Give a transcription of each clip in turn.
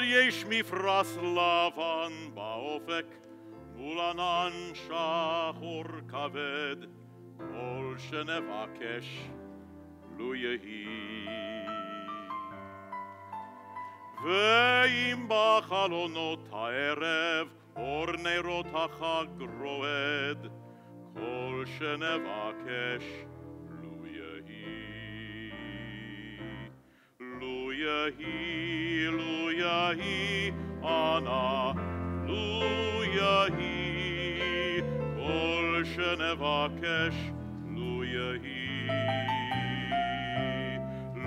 יש מפרש לבן באופק, מול ענן שחור כבד, כל שנבקש לו יהי. ואם בחלונות הערב אור נרות החג רועד, כל שנבקש לו יהי. לו יהי, לו יהי, אנא, לו יהי, כל שנבקש לו יהי.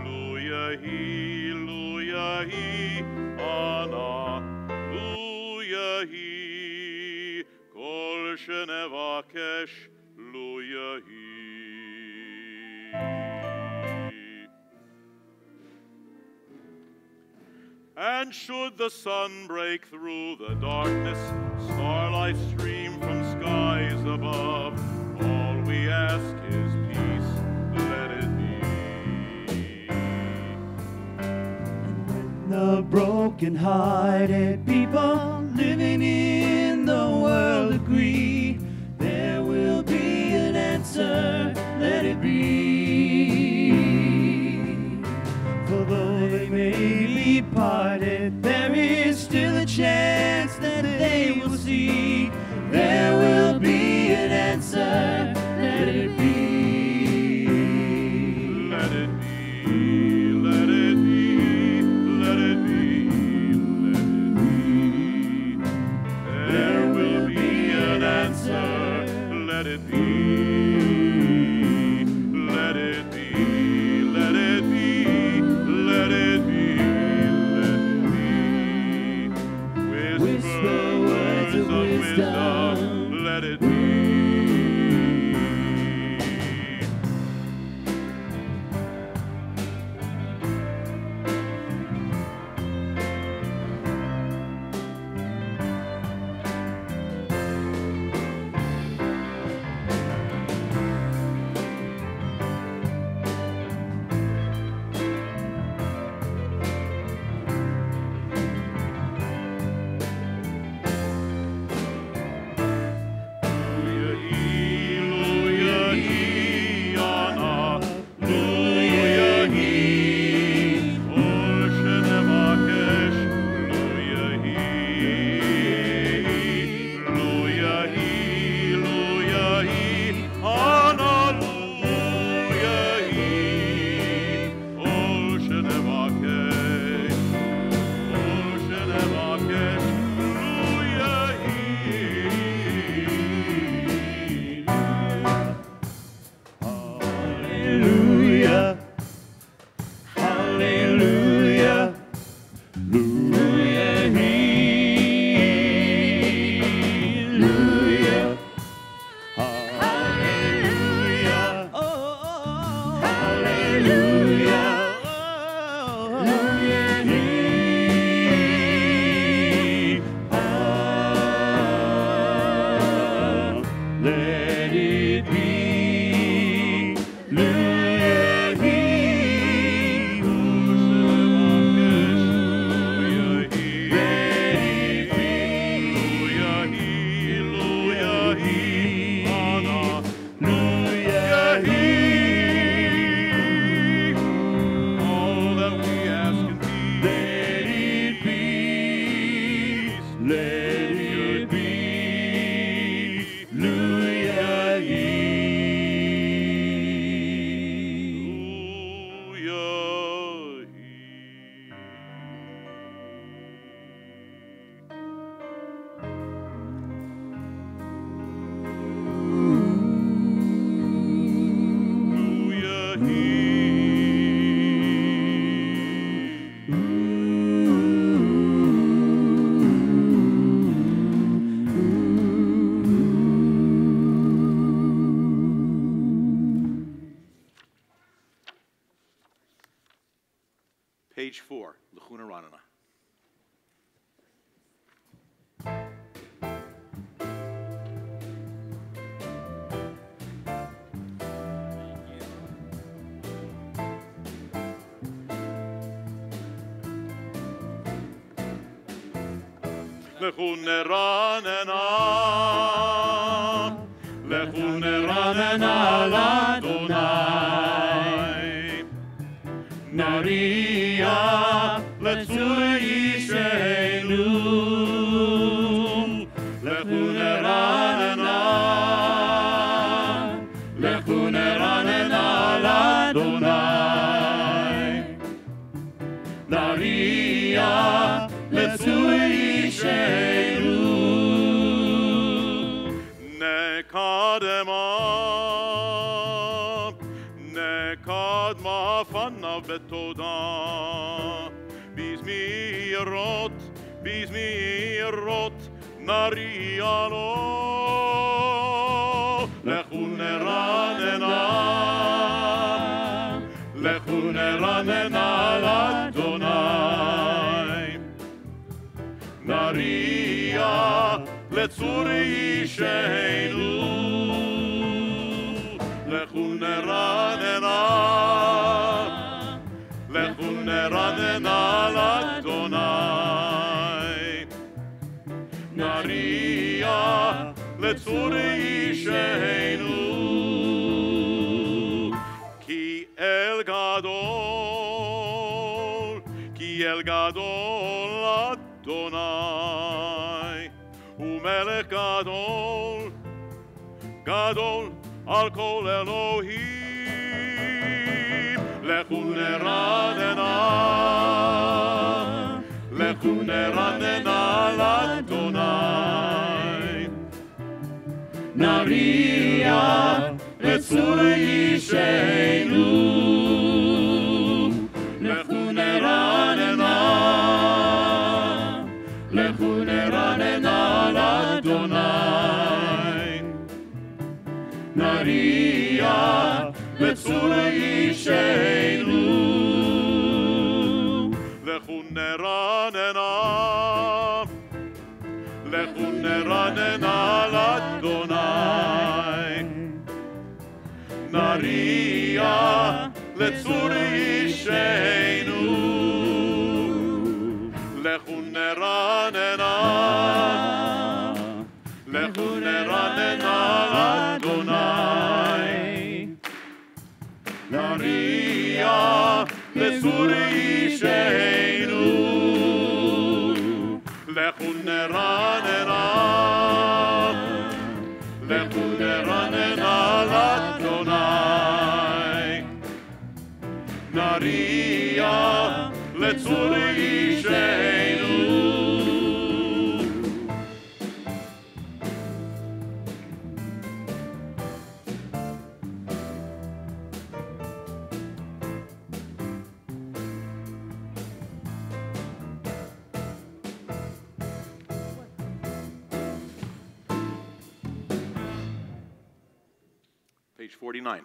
לו יהי, לו יהי, אנא, לו יהי, כל שנבקש לו יהי. And should the sun break through the darkness, starlight stream from skies above, all we ask is peace, let it be. And when the broken-hearted people living in the world agree, there will be an answer, let it be. For though they may be parted, there is still a chance that they will see. There will be an answer, let it be. Let it be, let it be, let it be, let it be. There will be an answer, let it be. Let it be, let it be, let it be, let it be. Whisper words of wisdom, let it be. Page 4, Lachuna Ranana. לכו נרננה, לכו נרננה לאדוני, נריע לצור אישנו, לכו נרננה, לכו נרננה לאדוני, נריע לצור אישנו, נקדמה פניו בתודה, בזמירות נריע לו, לכו נרננה, לכו נרננה לאדוני, נריע לצור אישנו, לכו נרננה, לכו נרננה לאדוני, נריע לצור אישנו, כי אל גדול אדוני, ומלך גדול, גדול על כל אלוהים, לכו נרננה, לכו נרננה לאדוני, נריע לצור אישנו, לכו נרננה, לכו נרננה לאדוני, נריע לצור אישנו, לכו נרננה, לכו נרננה לאדוני, נריע לצור אישנו, לכו נרננה, לכו נרננה לאדוני, נריע לצור אישנו, לכו נרננה, לכו נרננה לאדוני, נריע לצור אישנו. Page 49.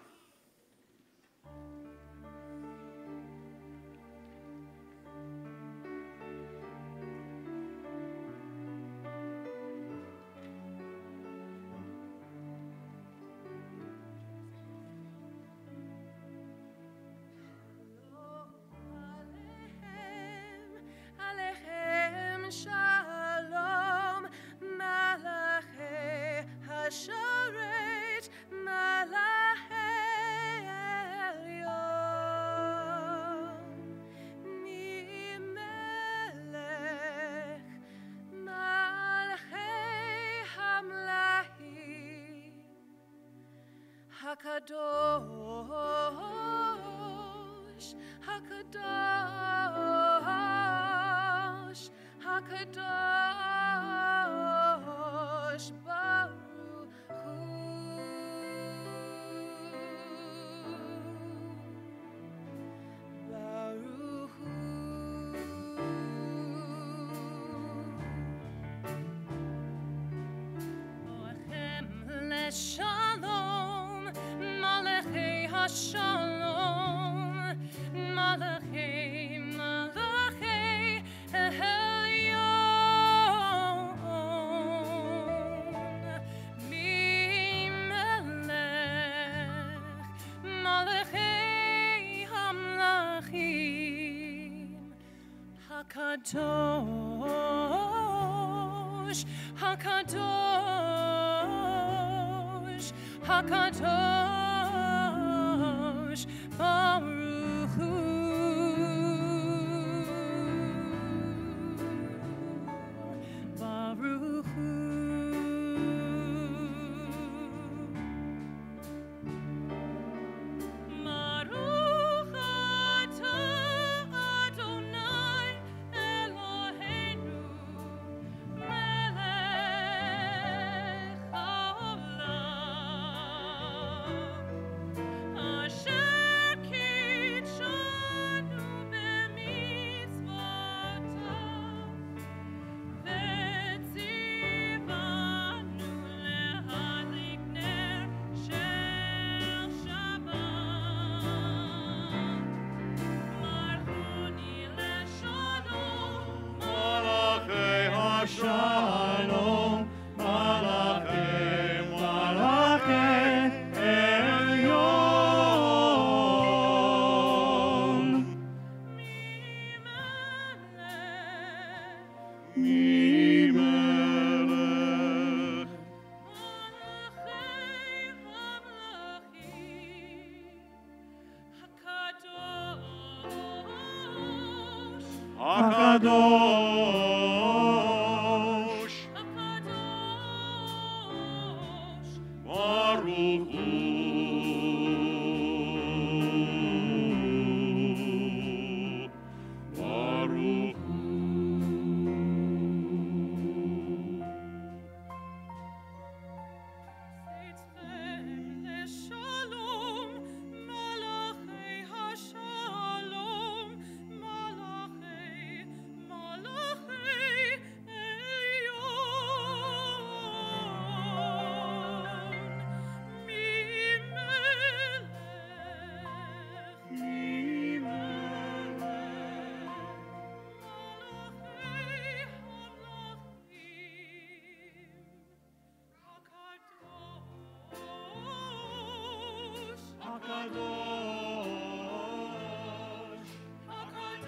Hakadosh, Hakadosh, Hakadosh, Baruch Hu. Baruch Hu. Oechem leshalom, Malachei Hashalom, Malachei, Malachei Elyon, Mimelech, Malachei Hamlachim, Hakadosh. Hakadosh, Hakadosh, Baruch Hu. Baruch Hu. Baruch atah Adonai Eloheinu melech haolam asher kitshanu b'mitzvotav v'tzivanu lehadlik ner shel Shabbat. Marchuni leshalom, Malachei HaShalom, Malachei, Malachei Elyon. Mimelech, Mimelech, Malachei Hamlachim, Hakadosh, Hakadosh, Hakadosh, Baruch Hu. Baruch Hu. Seitzchem leshalom, Malachei HaShalom, Malachei, Malachei Elyon. Mimelech, Malachei Hamlachim, Hakadosh, Hakadosh, Hakadosh,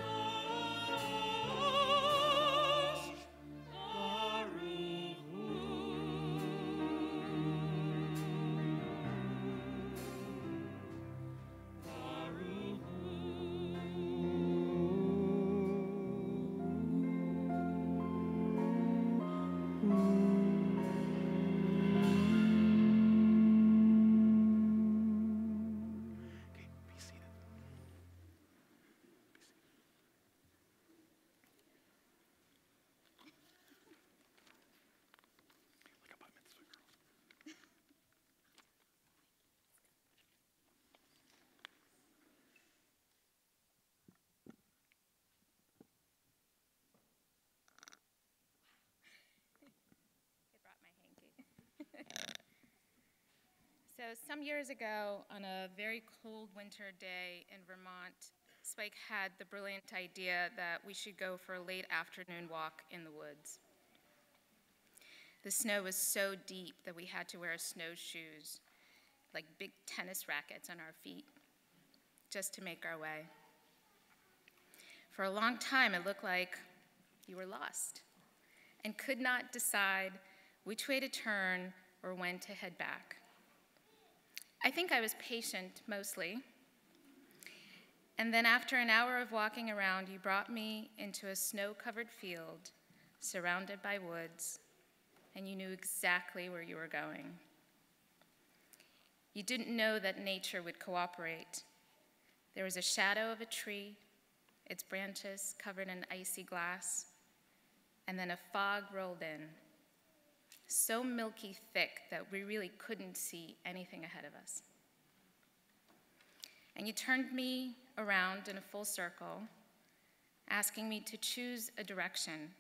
Baruch Hu. Baruch Okay, be seated. Like a bat mitzvah girl. I brought my hanky. So some years ago, on a very cold winter day in Vermont, Spike had the brilliant idea that we should go for a late afternoon walk in the woods. The snow was so deep that we had to wear snowshoes, like big tennis rackets on our feet, just to make our way. For a long time, it looked like you were lost and could not decide which way to turn or when to head back. I think I was patient, mostly. And then after an hour of walking around, you brought me into a snow-covered field surrounded by woods, and you knew exactly where you were going. You didn't know that nature would cooperate. There was a shadow of a tree, its branches covered in icy glass, and then a fog rolled in, so milky thick that we really couldn't see anything ahead of us. And you turned me around in a full circle, asking me to choose a direction.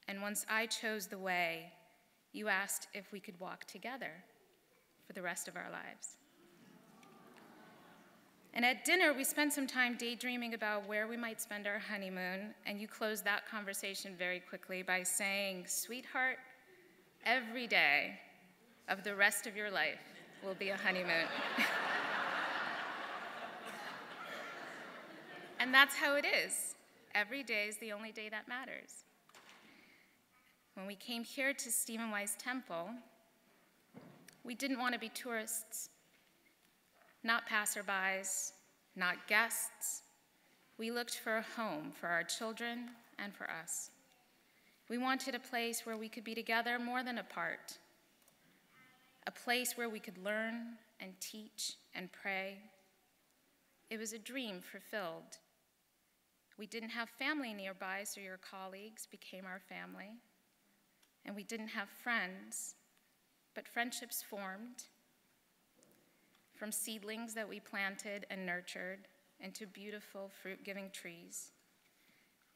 And once I chose the way, you asked if we could walk together for the rest of our lives. And at dinner, we spent some time daydreaming about where we might spend our honeymoon, and you closed that conversation very quickly by saying, "Sweetheart, every day of the rest of your life will be a honeymoon." And that's how it is. Every day is the only day that matters. When we came here to Stephen Wise Temple, we didn't want to be tourists, not passerbys, not guests. We looked for a home for our children and for us. We wanted a place where we could be together more than apart, a place where we could learn and teach and pray. It was a dream fulfilled. We didn't have family nearby, so your colleagues became our family. And we didn't have friends, but friendships formed from seedlings that we planted and nurtured into beautiful fruit-giving trees.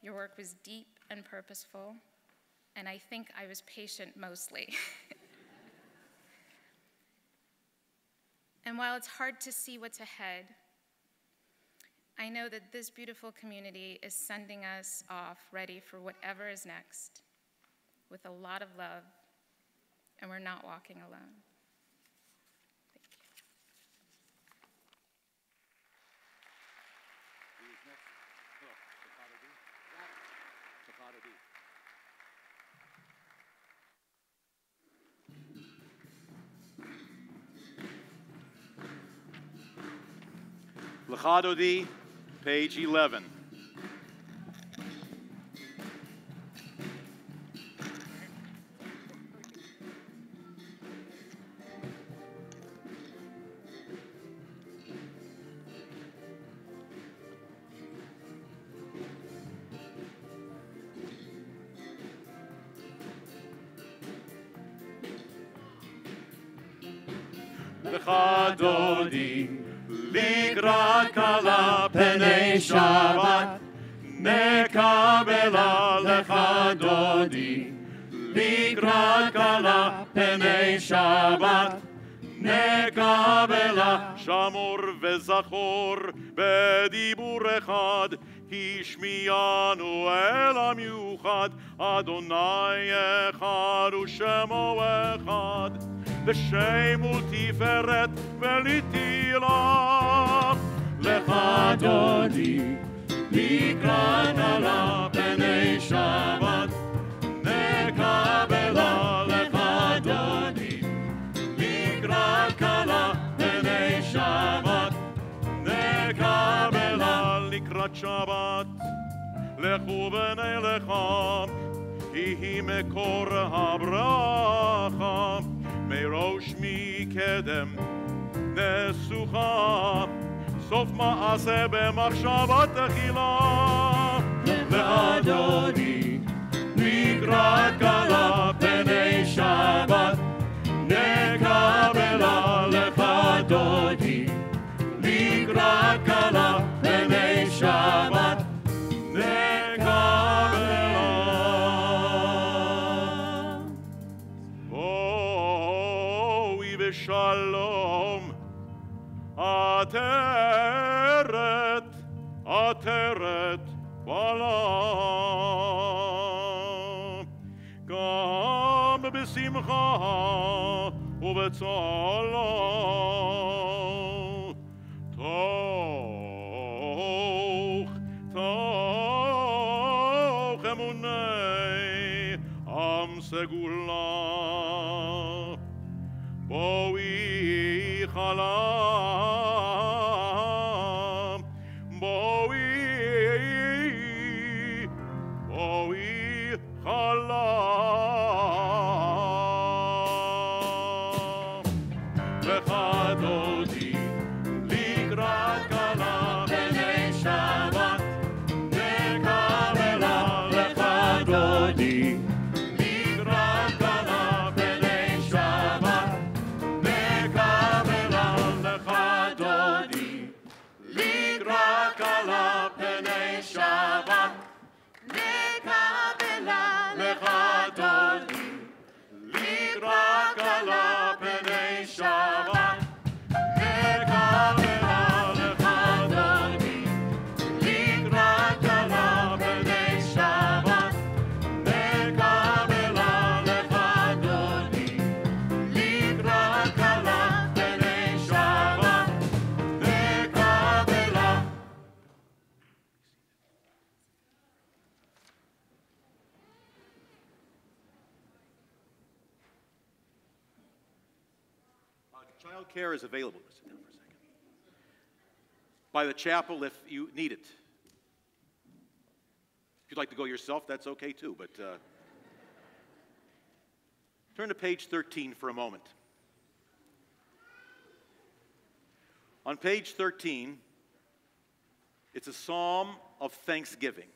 Your work was deep and purposeful, and I think I was patient mostly. And while it's hard to see what's ahead, I know that this beautiful community is sending us off ready for whatever is next, with a lot of love, and we're not walking alone. Thank you. Lecha Dodi, page 11. Lecha Dodi, לקראת כלה פני שבת, נקבלה לך דודי. לקראת כלה פני שבת, נקבלה שמור וזכור בדיבור אחד, השמיענו אל המיוחד, אדוני אחד ושמו אחד. בשם ותפארת ולתהילה. לך דודי, לקראת כלה פני שבת, נקבלה לך דודי. לקראת כלה פני שבת, נקבלה לקראת שבת. לכו ונלכה, יהי מקור הברכה. מראש מקדם נסוכה, סוף מעשה במחשבה תחילה. לך דודי, לקראת כלה פני שבת, נקבלה לך דודי. לקראת כלה פני שבת, שלום, עטרת, עטרת בעלה, גם בשמחה ובצהלה, תוך אמוני עם סגולה. בואי חלם, בואי חלם. לך דודי, לקראת כלה פני שבת, נקבלה לך דודי. לקראת כלה פני שבת, נקבלה לך Child care is available. Sit down for a second. By the chapel if you need it. If you'd like to go yourself, that's okay too, but turn to page 13 for a moment. On page 13, it's a psalm of thanksgiving.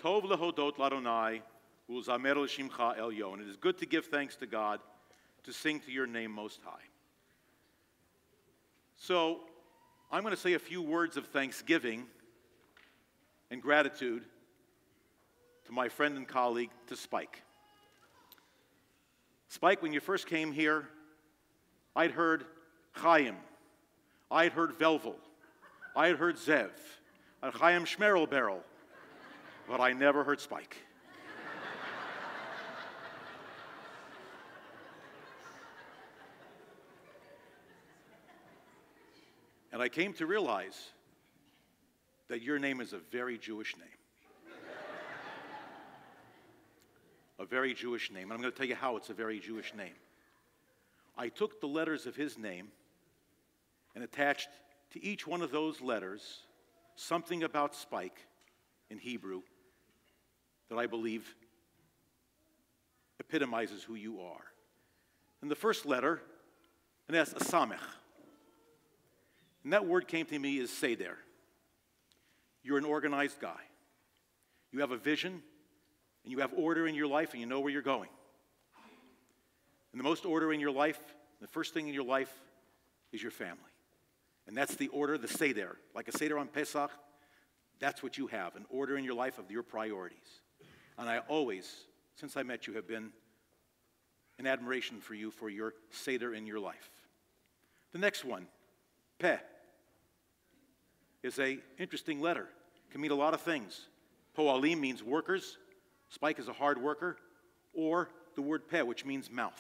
Tov lehodot l'Adonai u'zamer l'shimcha elyon. It is good to give thanks to God, to sing to your name most high. So, I'm going to say a few words of thanksgiving and gratitude to my friend and colleague, to Spike. Spike, when you first came here, I'd heard Chaim, I'd heard Velvel, I had heard Zev, and Chaim Shmerel Barrel, but I never heard Spike. And I came to realize that your name is a very Jewish name. A very Jewish name. And I'm going to tell you how it's a very Jewish name. I took the letters of his name and attached to each one of those letters something about Spike in Hebrew that I believe epitomizes who you are. And the first letter, and that's a samech. And that word came to me as seder. You're an organized guy. You have a vision, and you have order in your life, and you know where you're going. And the most order in your life, the first thing in your life, is your family. And that's the order, the seder. Like a seder on Pesach, that's what you have, an order in your life of your priorities. And I always, since I met you, have been in admiration for you for your seder in your life. The next one, Peh, is an interesting letter. It can mean a lot of things. Poalim means workers. Spike is a hard worker. Or the word Peh, which means mouth.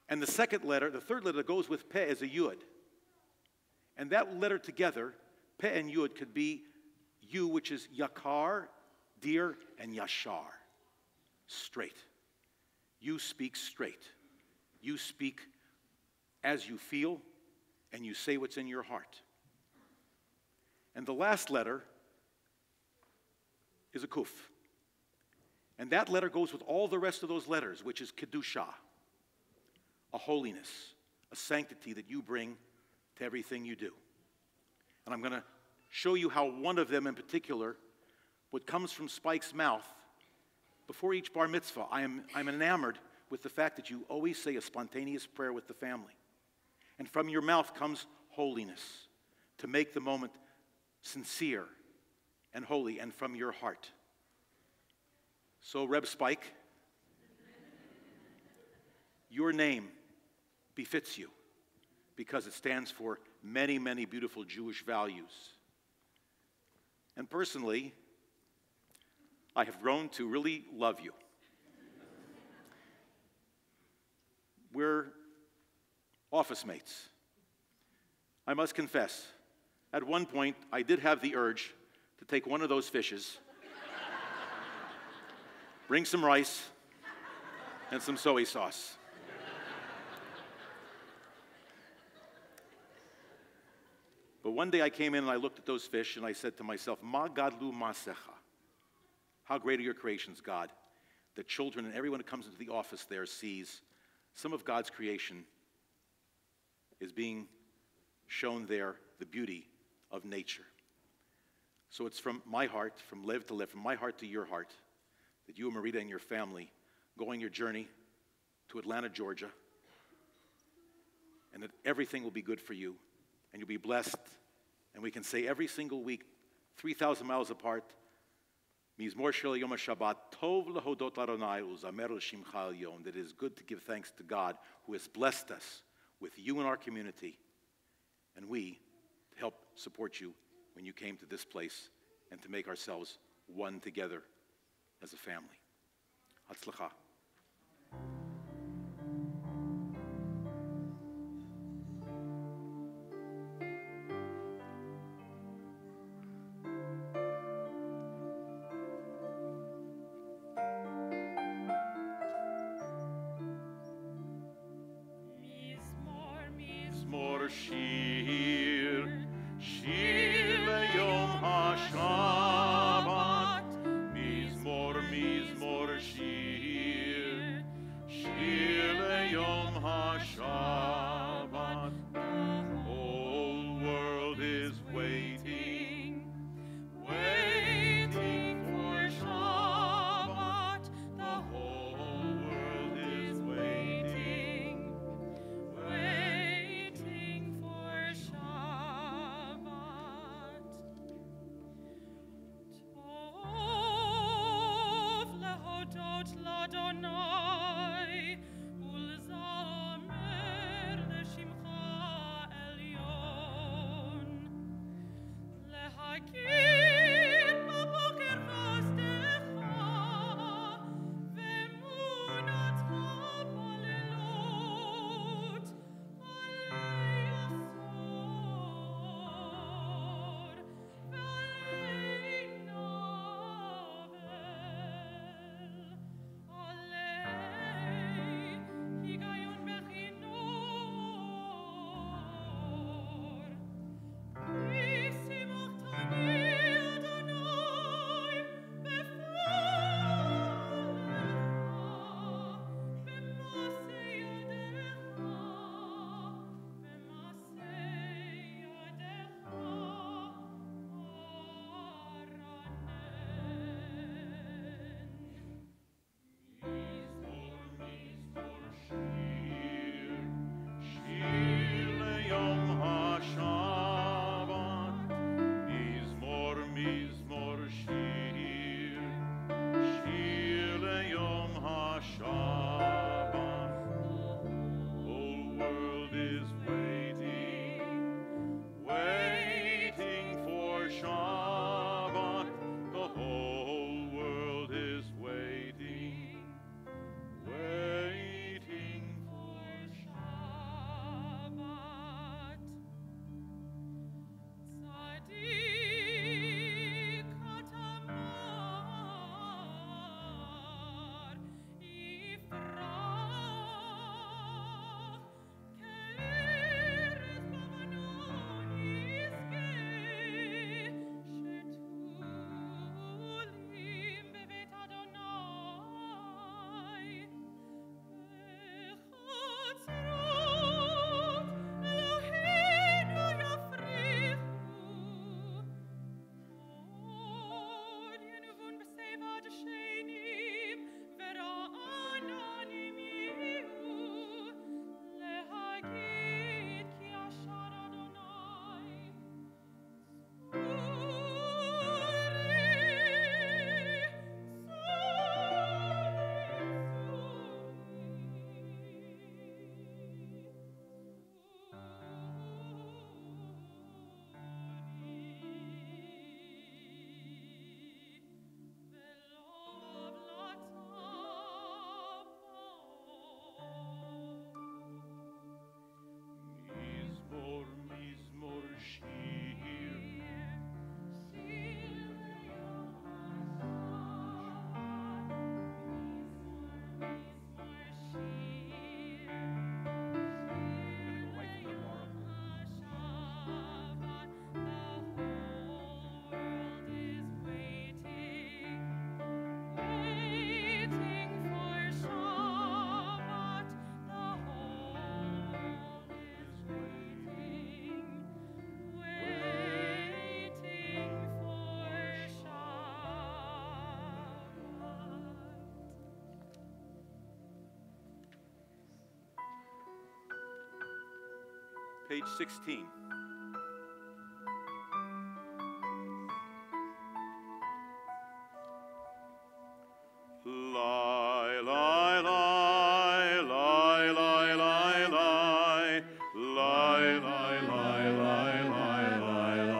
And the second letter, the third letter that goes with Peh is a Yud. And that letter together, Peh and Yud, could be you, which is Yakar, dear, and Yashar, straight. You speak straight. You speak as you feel, and you say what's in your heart. And the last letter is a Kuf. And that letter goes with all the rest of those letters, which is Kedusha, a holiness, a sanctity that you bring to everything you do. And I'm going to show you how one of them in particular, what comes from Spike's mouth, before each bar mitzvah, I'm enamored with the fact that you always say a spontaneous prayer with the family. And from your mouth comes holiness, to make the moment sincere and holy, and from your heart. So, Reb Spike, your name befits you because it stands for many, many beautiful Jewish values. And personally, I have grown to really love you. We're office mates. I must confess, at one point, I did have the urge to take one of those fishes, bring some rice, and some soy sauce. But one day I came in and I looked at those fish and I said to myself, Ma gadlu masecha. How great are your creations, God, that children and everyone who comes into the office there sees some of God's creation is being shown there, the beauty of nature. So it's from my heart, from Lev to Lev, from my heart to your heart, that you and Marita and your family go on your journey to Atlanta, Georgia, and that everything will be good for you, and you'll be blessed. And we can say every single week, 3,000 miles apart, Mizmor Shel Yom HaShabbat, Tov lehodot l'Adonai u'zamer l'shimcha elyon, that it is good to give thanks to God who has blessed us with you in our community, and we to help support you when you came to this place and to make ourselves one together as a family. Hatzlacha. Mizmor mizmor shir, shir leyom haShabbat, mizmor mizmor shir, shir leyom haShabbat. The whole world is waiting, waiting for Shabbat. The whole world is waiting, waiting for Shabbat. Tov lehodot l'Adonai, ulzamer l'shimcha elyon. Lehagid b'boker chasdecha, ve'emunatcha b'alelot, alei asor, ve'alei navel, alei higayon bechinor. Mizmor shir, shir leyom haShabbat. Whole world is waiting, waiting for Shabbat. The whole world is waiting, waiting for Shabbat. Tzadik hatamar yifrach, ke'erez b'avanon yizkeh, shetulim bebeit Adonai, v'chatzrot Eloheinu yafrichu. Od yenuvun b'sevad shenim, vera'ananim yihu, lehagid ki ashar Adonai. Mizmor, mizmor shir, Page 16. Lie, lie, lie, lie, lie, lie, lie, lie, lie, lie, lie, lie, lie, lie.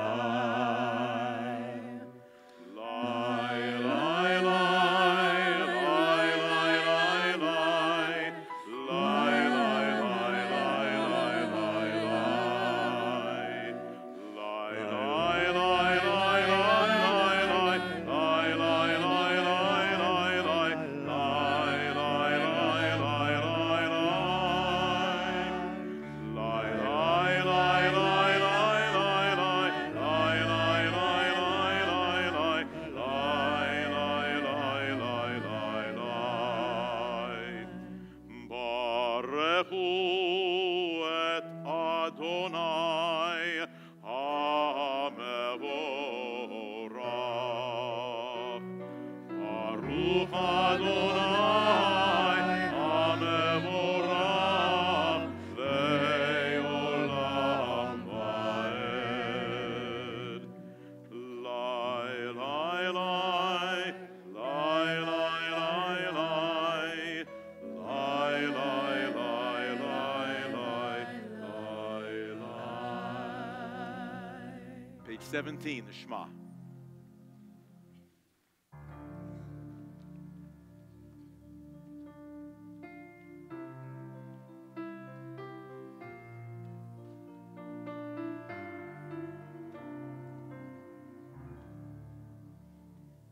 Lie, lie, lie, lie, lie, lie, lie, lie, lie, lie, lie, lie, lie, lie. Page 17, the Shema.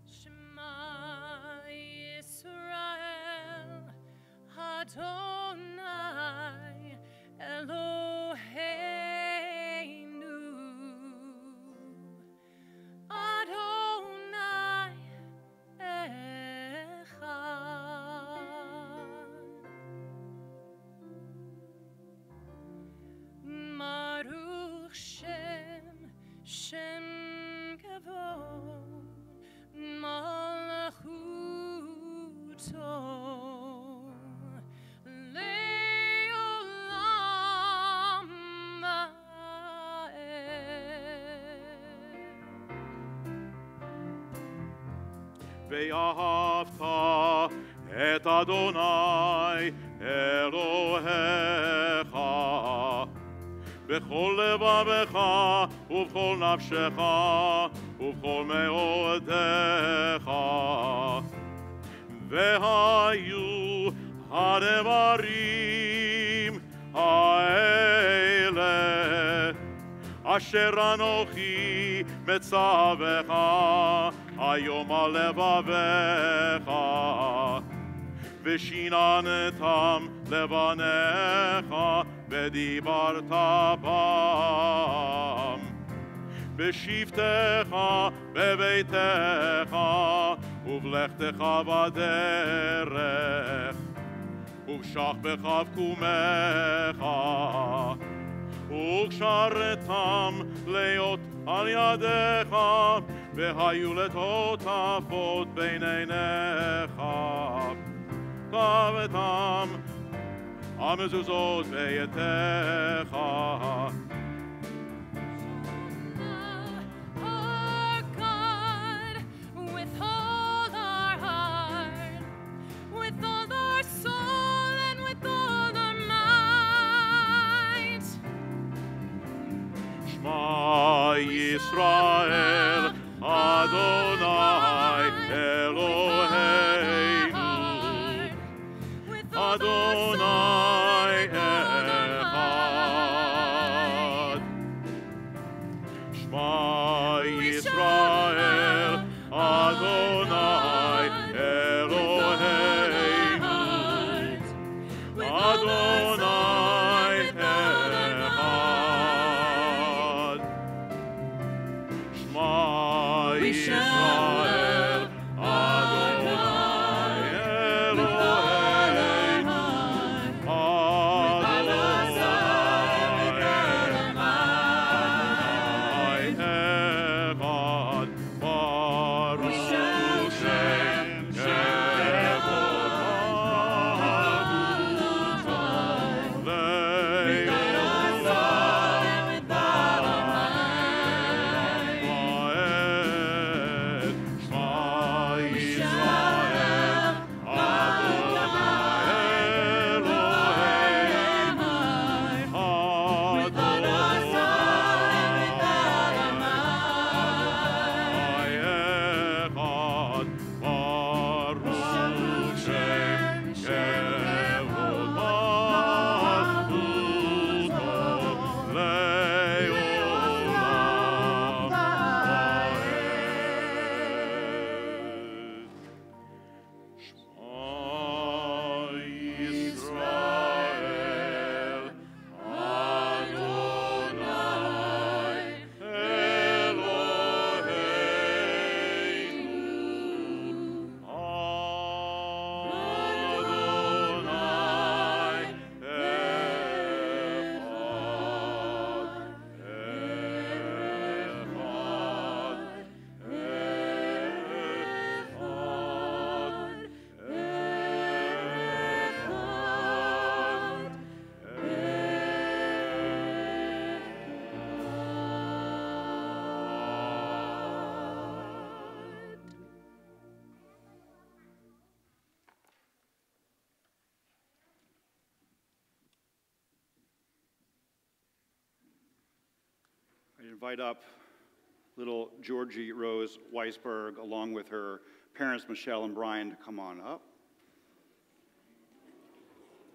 Shema Yisrael, Adonai Eloheinu, Adonai Echad. Baruch Shem Kavod, Malachuto, Leolam Va'ed. Ve'ahavta et Adonai Elohecha b'chol levavecha ובכל נפשך ובכל מאודיך והיו הדברים האלה אשר אנוכי מצווך היום על לבביך ושיננתם לבניך ודיברת בם בשבתך בביתך ובלכתך בדרך ובשכבך ובקומך וקשרתם להיות על ידיך והיו לטוטפות בין עיניך כבתם המזוזות ביתך Our God, with all our heart, with all our soul, and with all our might. Shema Yisrael Adonai Eloheinu With all our soul, Adonai and with all our Echad Shema Yisrael Adonai Eloheinu Adonai Echad Shema Yisrael Adonai Eloheinu Adonai Echad Baruch Shem Kevod I invite up little Georgie Rose Weisberg, along with her parents, Michelle and Brian, to come on up.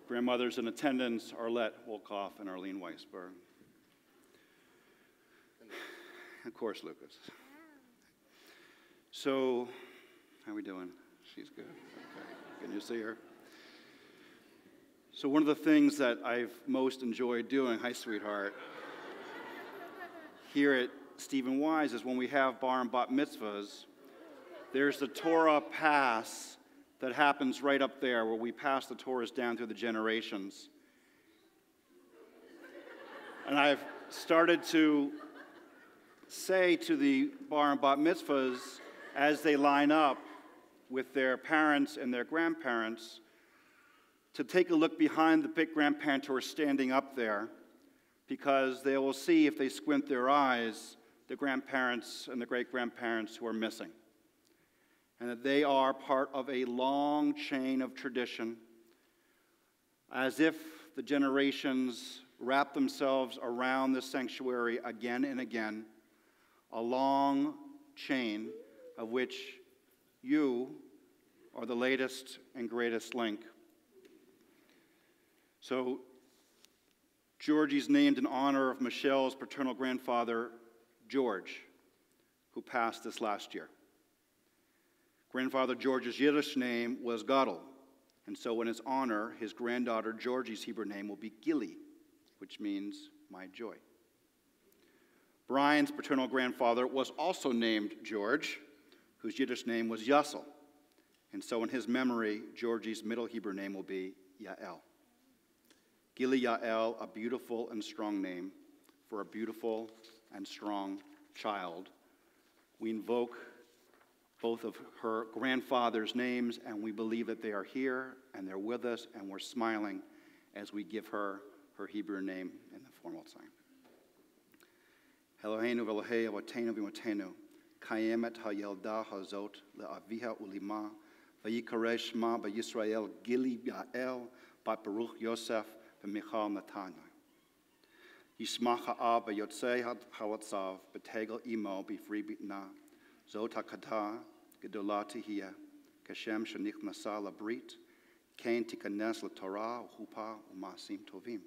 Grandmothers in attendance, Arlette Wolkoff and Arlene Weisberg. Of course, Lucas. So, how are we doing? She's good. Okay. Can you see her? So one of the things that I've most enjoyed doing, hi, sweetheart, here at Stephen Wise is when we have bar and bat mitzvahs, there's the Torah pass that happens right up there where we pass the Torahs down through the generations. And I've started to say to the bar and bat mitzvahs as they line up with their parents and their grandparents to take a look behind the big grandparents who are standing up there, because they will see, if they squint their eyes, the grandparents and the great-grandparents who are missing. And that they are part of a long chain of tradition, as if the generations wrap themselves around this sanctuary again and again, a long chain of which you are the latest and greatest link. So Georgie's named in honor of Michelle's paternal grandfather, George, who passed this last year. Grandfather George's Yiddish name was Gadol, and so in his honor, his granddaughter Georgie's Hebrew name will be Gili, which means my joy. Brian's paternal grandfather was also named George, whose Yiddish name was Yassel, and so in his memory, Georgie's middle Hebrew name will be Yael. Gili Yael, a beautiful and strong name for a beautiful and strong child. We invoke both of her grandfather's names, and we believe that they are here, and they're with us, and we're smiling as we give her her Hebrew name in the formal sign. Eloheinu v'Elohei avotenu v'imotenu, kayemet hayelda hazot le'aviha ulima, v'yikare shma b'Yisrael Gili Yael, bat Baruch Yosef v'Michal Netanya. Yismach ha'av v'yotzei ha'watzav, b'tegel imo b'fri b'tna, Zot hakata gedola tihiyah, kashem shenichnasa labrit, kain tikanes l'Torah u'chupa u'masim tovim.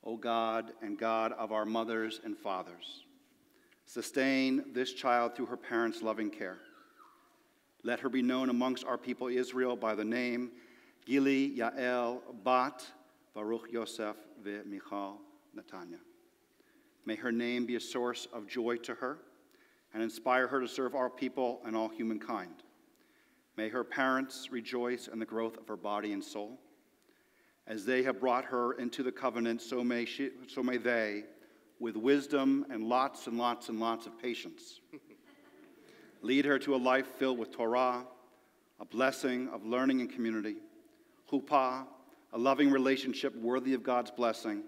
O God and God of our mothers and fathers, sustain this child through her parents' loving care. Let her be known amongst our people Israel by the name Gili Yael Bat Baruch Yosef v'Michal Netanya. May her name be a source of joy to her and inspire her to serve our people and all humankind. May her parents rejoice in the growth of her body and soul. As they have brought her into the covenant, so may they, with wisdom and lots and lots and lots of patience, lead her to a life filled with Torah, a blessing of learning and community, chuppah, a loving relationship worthy of God's blessing,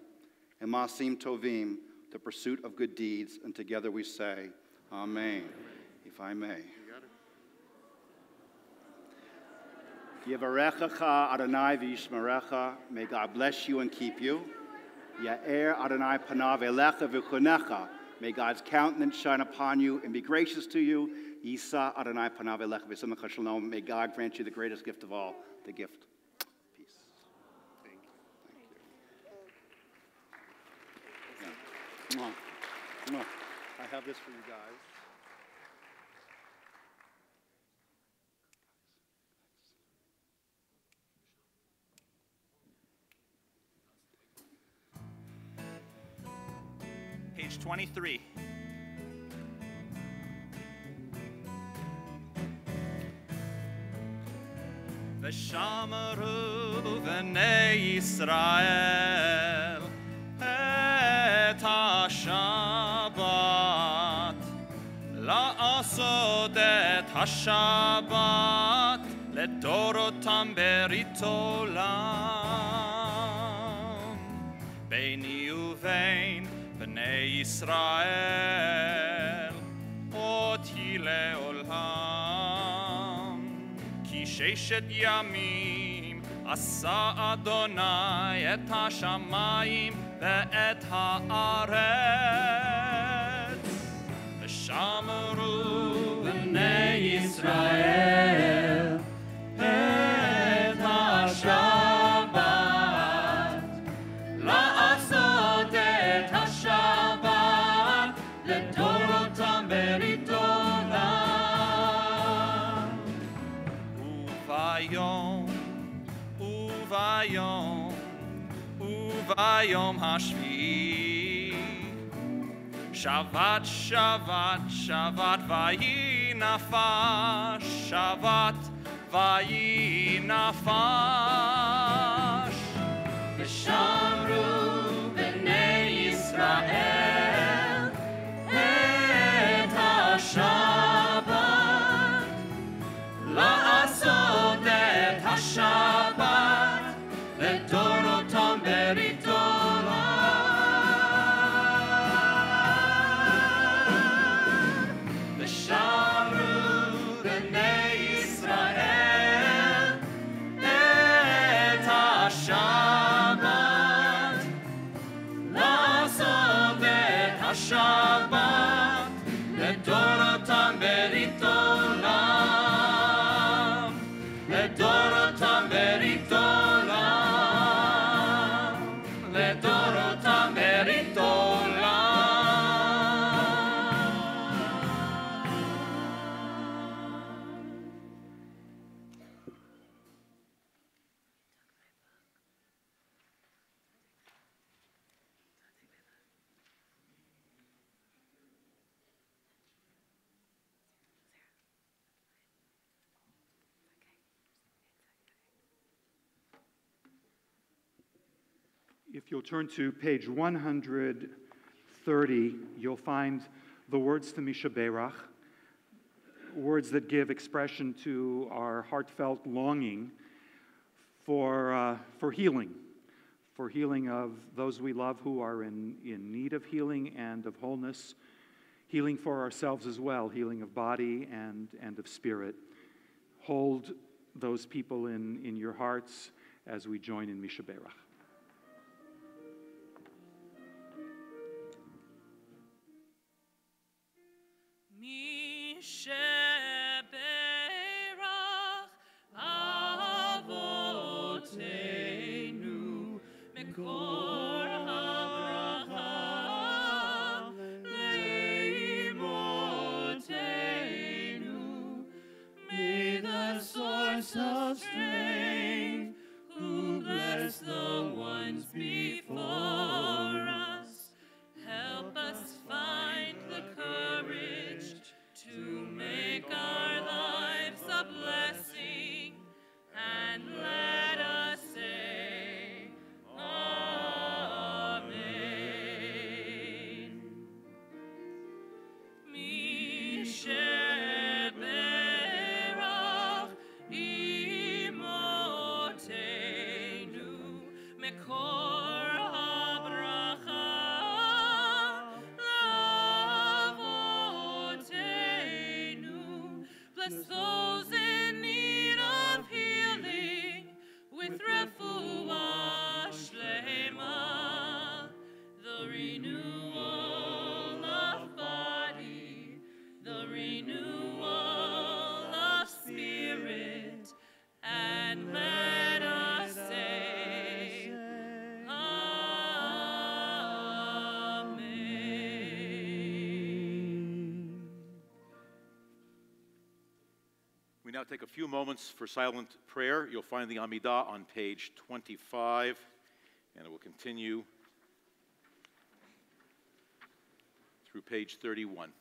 and masim tovim, the pursuit of good deeds. And together we say, Amen. If I may. Yevarechacha Adonai v'yishmerecha. May God bless you and keep you. Ya'er Adonai panav elecha v'chunecha. May God's countenance shine upon you and be gracious to you. Yisa Adonai panav elecha v'simcha shalom. May God grant you the greatest gift of all, the gift of peace. Thank you. Thank you. Yeah. I have this for you guys. Page 23. V'shameru b'nei Yisrael et ha-Shabbat, la'asod et ha-Shabbat ledorotam berit olam, beini uvein b'nei Yisrael oti le'olam, ki sheshet yamim asa Adonai et ha-shamayim ve'et ha'aretz, לדורותם ברית עולם. וביום השביעי שבת ויהי נפש, שבת ויהי נפש. ושמרו בני ישראל את השבת, לעשות את השבת לדורותם ברית עולם. ושמרו בני ישראל את השבת, לעשות את השבת לדורותם ברית עולם, לדורותם ברית עולם, לדורותם ברית עולם. If you'll turn to page 130, you'll find the words to Misha Berach, words that give expression to our heartfelt longing for healing of those we love who are in need of healing and of wholeness, healing for ourselves as well, healing of body and of spirit. Hold those people in your hearts as we join in Misha Berach. מקור הברכה לאמותינו. May the source of strength, who bless the ones before us, help us find the courage to make our lives a blessing, and let us say Amen. Mishe berach imotenu, mekor habracha lavotenu. Bless those in need of healing with refuah shlema, the renewal of body, the renewal of spirit, and let us say Amen. We now take a few moments for silent prayer. You'll find the Amidah on page 25, and it will continue through page 31.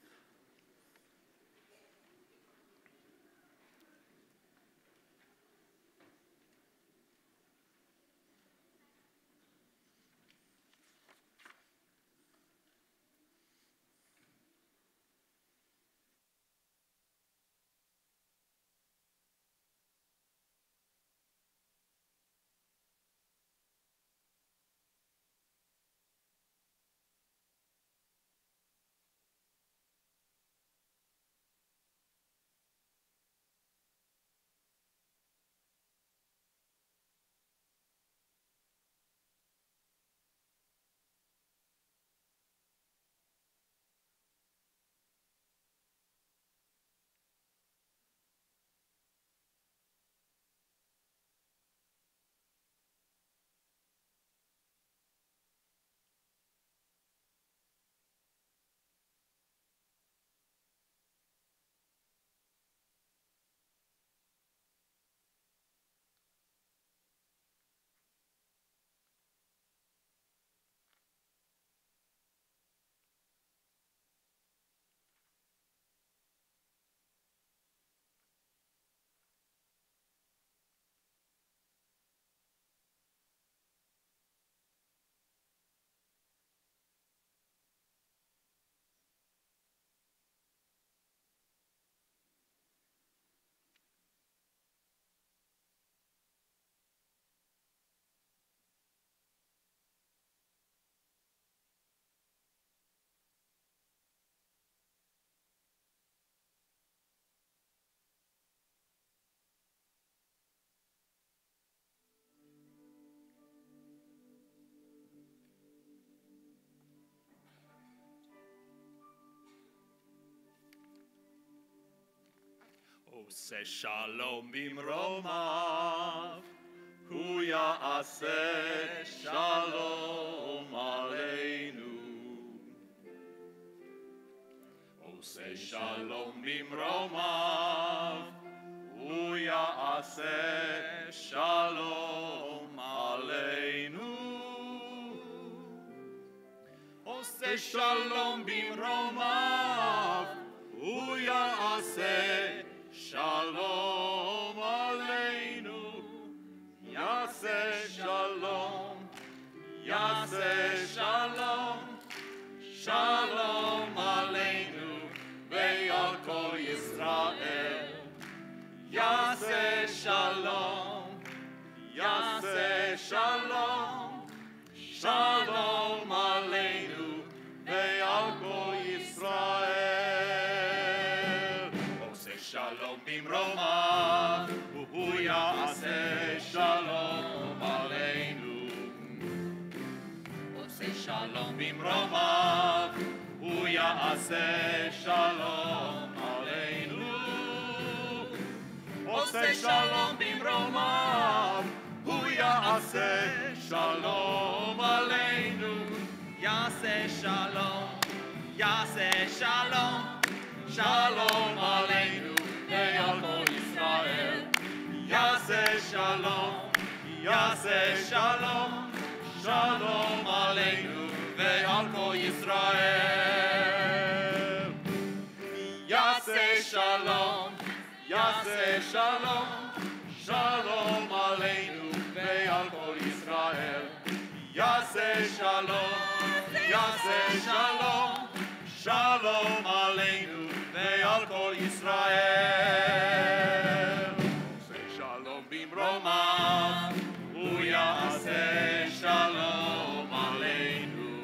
עושה שלום במרומיו, הוא יעשה שלום עלינו. עושה שלום במרומיו, הוא יעשה שלום עלינו. עושה שלום במרומיו, הוא יעשה שלום עלינו. יעשה שלום, יעשה שלום, שלום עלינו ועל כל ישראל. יעשה שלום, יעשה שלום, שלום עלינו ועל כל ישראל. עושה שלום במרומיו, הוא יעשה שלום עלינו. עושה שלום במרומיו, הוא יעשה שלום עלינו. עושה שלום במרומיו, הוא יעשה שלום עלינו. יעשה שלום, יעשה שלום, שלום עלינו ועל כל ישראל. יעשה שלום, יעשה שלום, שלום עלינו ועל כל ישראל. יעשה שלום, יעשה שלום, שלום עלינו ועל כל ישראל. יעשה שלום, יעשה שלום, שלום עלינו ועל כל ישראל. עושה שלום במרומיו, הוא יעשה שלום עלינו.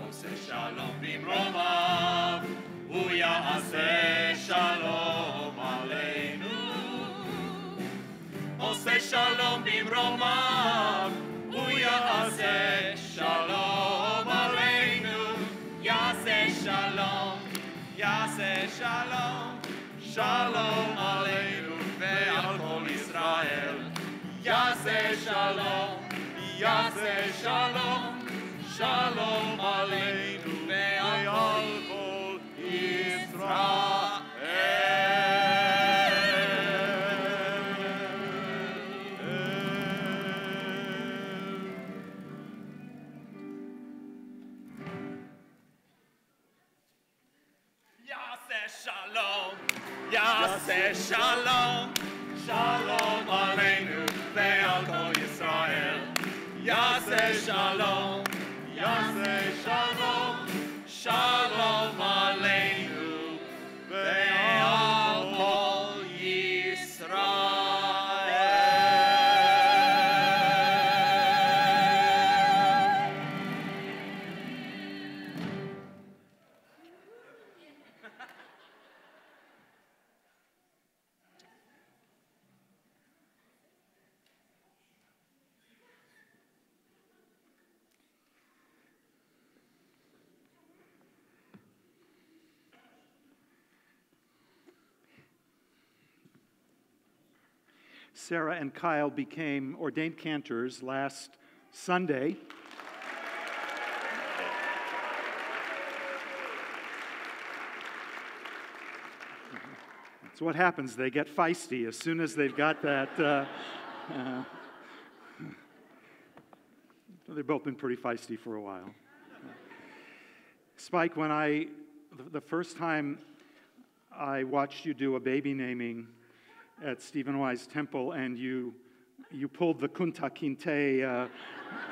עושה שלום במרומיו, הוא יעשה שלום עלינו. עושה שלום במרומיו, הוא יעשה שלום עלינו. יעשה שלום, יעשה שלום, שלום עלינו ועל כל ישראל. יעשה שלום, יעשה שלום, שלום עלינו ועל כל ישראל. יעשה שלום, שלום עלינו ועל כל ישראל. יעשה שלום, יעשה שלום, שלום עלינו ועל כל ישראל. Sarah and Kyle became ordained cantors last Sunday. That's what happens. They get feisty as soon as they've got that. They've both been pretty feisty for a while. Spike, the first time I watched you do a baby naming at Stephen Wise Temple, and you pulled the Kunta Kinte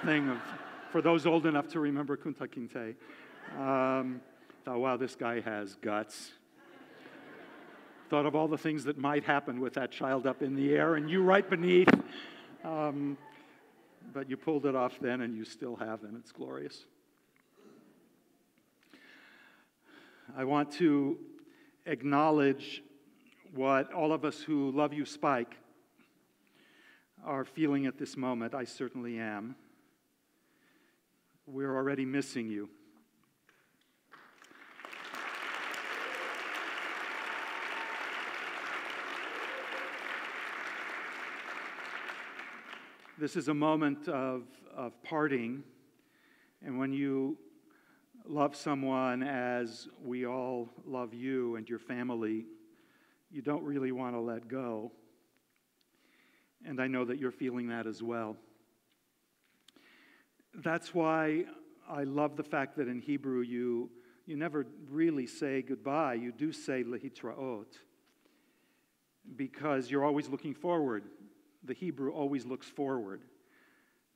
thing for those old enough to remember Kunta Kinte. Thought, wow, this guy has guts. Thought of all the things that might happen with that child up in the air, and you right beneath. But you pulled it off then, and you still have, and it's glorious. I want to acknowledge what all of us who love you, Spike, are feeling at this moment. I certainly am. We're already missing you. This is a moment of parting, and when you love someone as we all love you and your family, you don't really want to let go. And I know that you're feeling that as well. That's why I love the fact that in Hebrew you never really say goodbye. You do say lehitraot, because you're always looking forward. The Hebrew always looks forward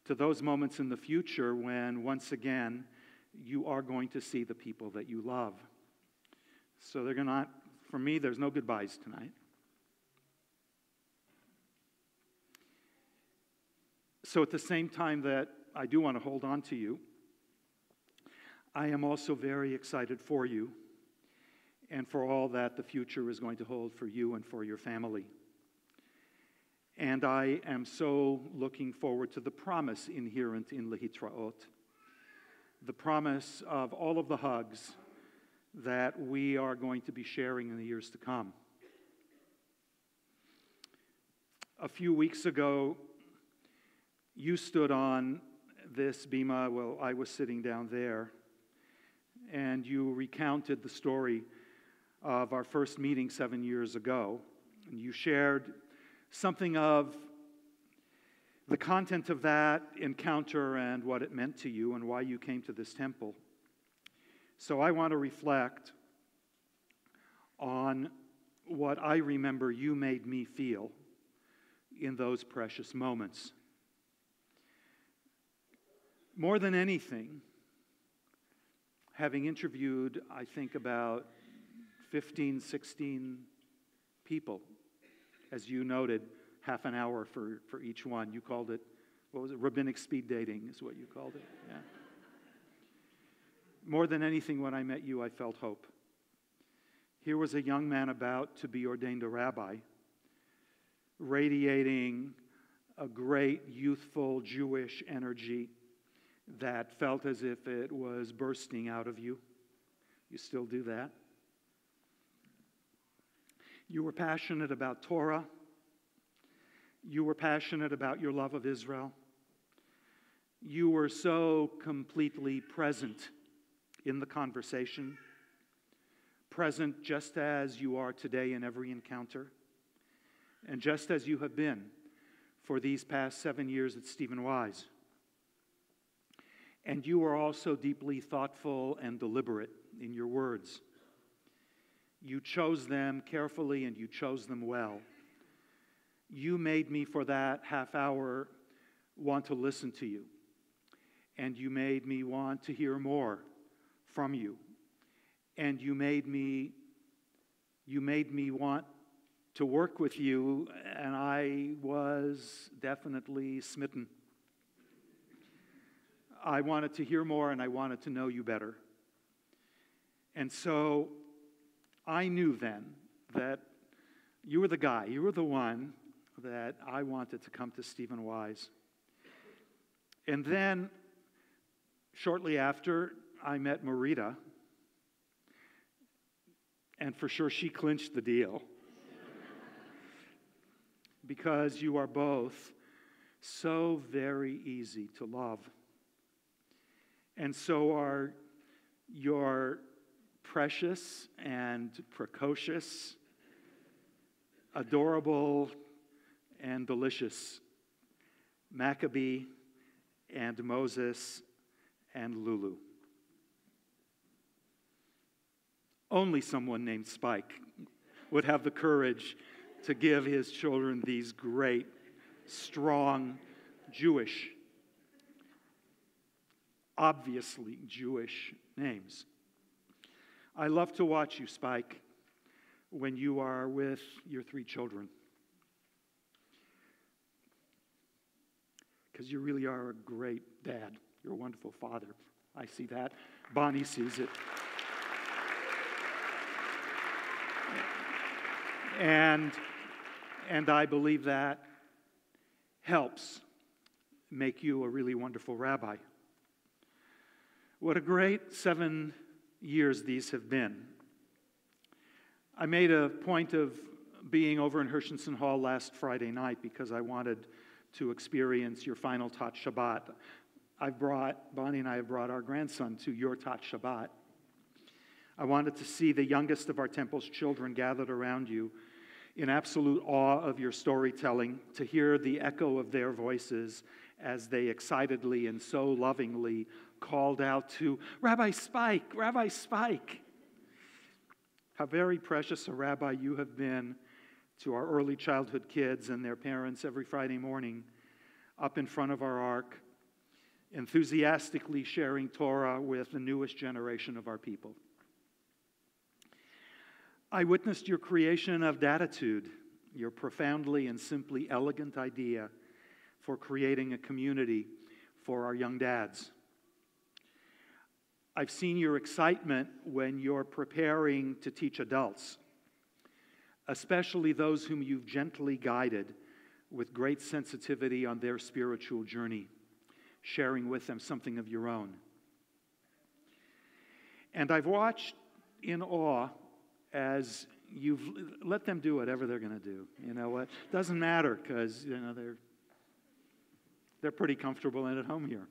to those moments in the future when, once again, you are going to see the people that you love. So for me, there's no goodbyes tonight. So at the same time that I do want to hold on to you, I am also very excited for you and for all that the future is going to hold for you and for your family. And I am so looking forward to the promise inherent in lehitraot, the promise of all of the hugs that we are going to be sharing in the years to come. A few weeks ago, you stood on this bima, well, I was sitting down there, and you recounted the story of our first meeting 7 years ago. And you shared something of the content of that encounter and what it meant to you and why you came to this temple. So I want to reflect on what I remember you made me feel in those precious moments. More than anything, having interviewed, I think, about 15, 16 people, as you noted, half an hour for each one. You called it, what was it? Rabbinic speed dating is what you called it. Yeah. More than anything, when I met you, I felt hope. Here was a young man about to be ordained a rabbi, radiating a great youthful Jewish energy that felt as if it was bursting out of you. You still do that. You were passionate about Torah. You were passionate about your love of Israel. You were so completely present in the conversation, present just as you are today in every encounter, and just as you have been for these past 7 years at Stephen Wise. And you were also deeply thoughtful and deliberate in your words. You chose them carefully and you chose them well. You made me, for that half hour, want to listen to you. And you made me want to hear more from you. And you made me want to work with you, and I was definitely smitten. I wanted to hear more, and I wanted to know you better. And so I knew then that you were the guy, you were the one that I wanted to come to Stephen Wise. And then, shortly after, I met Marita, and for sure she clinched the deal. Because you are both so very easy to love. And so are your precious and precocious, adorable and delicious Maccabee and Moses and Lulu. Only someone named Spike would have the courage to give his children these great, strong, Jewish, obviously Jewish names. I love to watch you, Spike, when you are with your 3 children. Because you really are a great dad. You're a wonderful father. I see that. Bonnie sees it. And I believe that helps make you a really wonderful rabbi. What a great 7 years these have been. I made a point of being over in Hershenson Hall last Friday night because I wanted to experience your final Tat Shabbat. Bonnie and I have brought our grandson to your Tat Shabbat. I wanted to see the youngest of our temple's children gathered around you in absolute awe of your storytelling, to hear the echo of their voices as they excitedly and so lovingly called out to Rabbi Spike, Rabbi Spike. How very precious a rabbi you have been to our early childhood kids and their parents every Friday morning up in front of our ark, enthusiastically sharing Torah with the newest generation of our people. I witnessed your creation of Datitude, your profoundly and simply elegant idea for creating a community for our young dads. I've seen your excitement when you're preparing to teach adults, especially those whom you've gently guided with great sensitivity on their spiritual journey, sharing with them something of your own. And I've watched in awe as you've let them do whatever they're going to do. You know what? Doesn't matter, because they're pretty comfortable and at home here.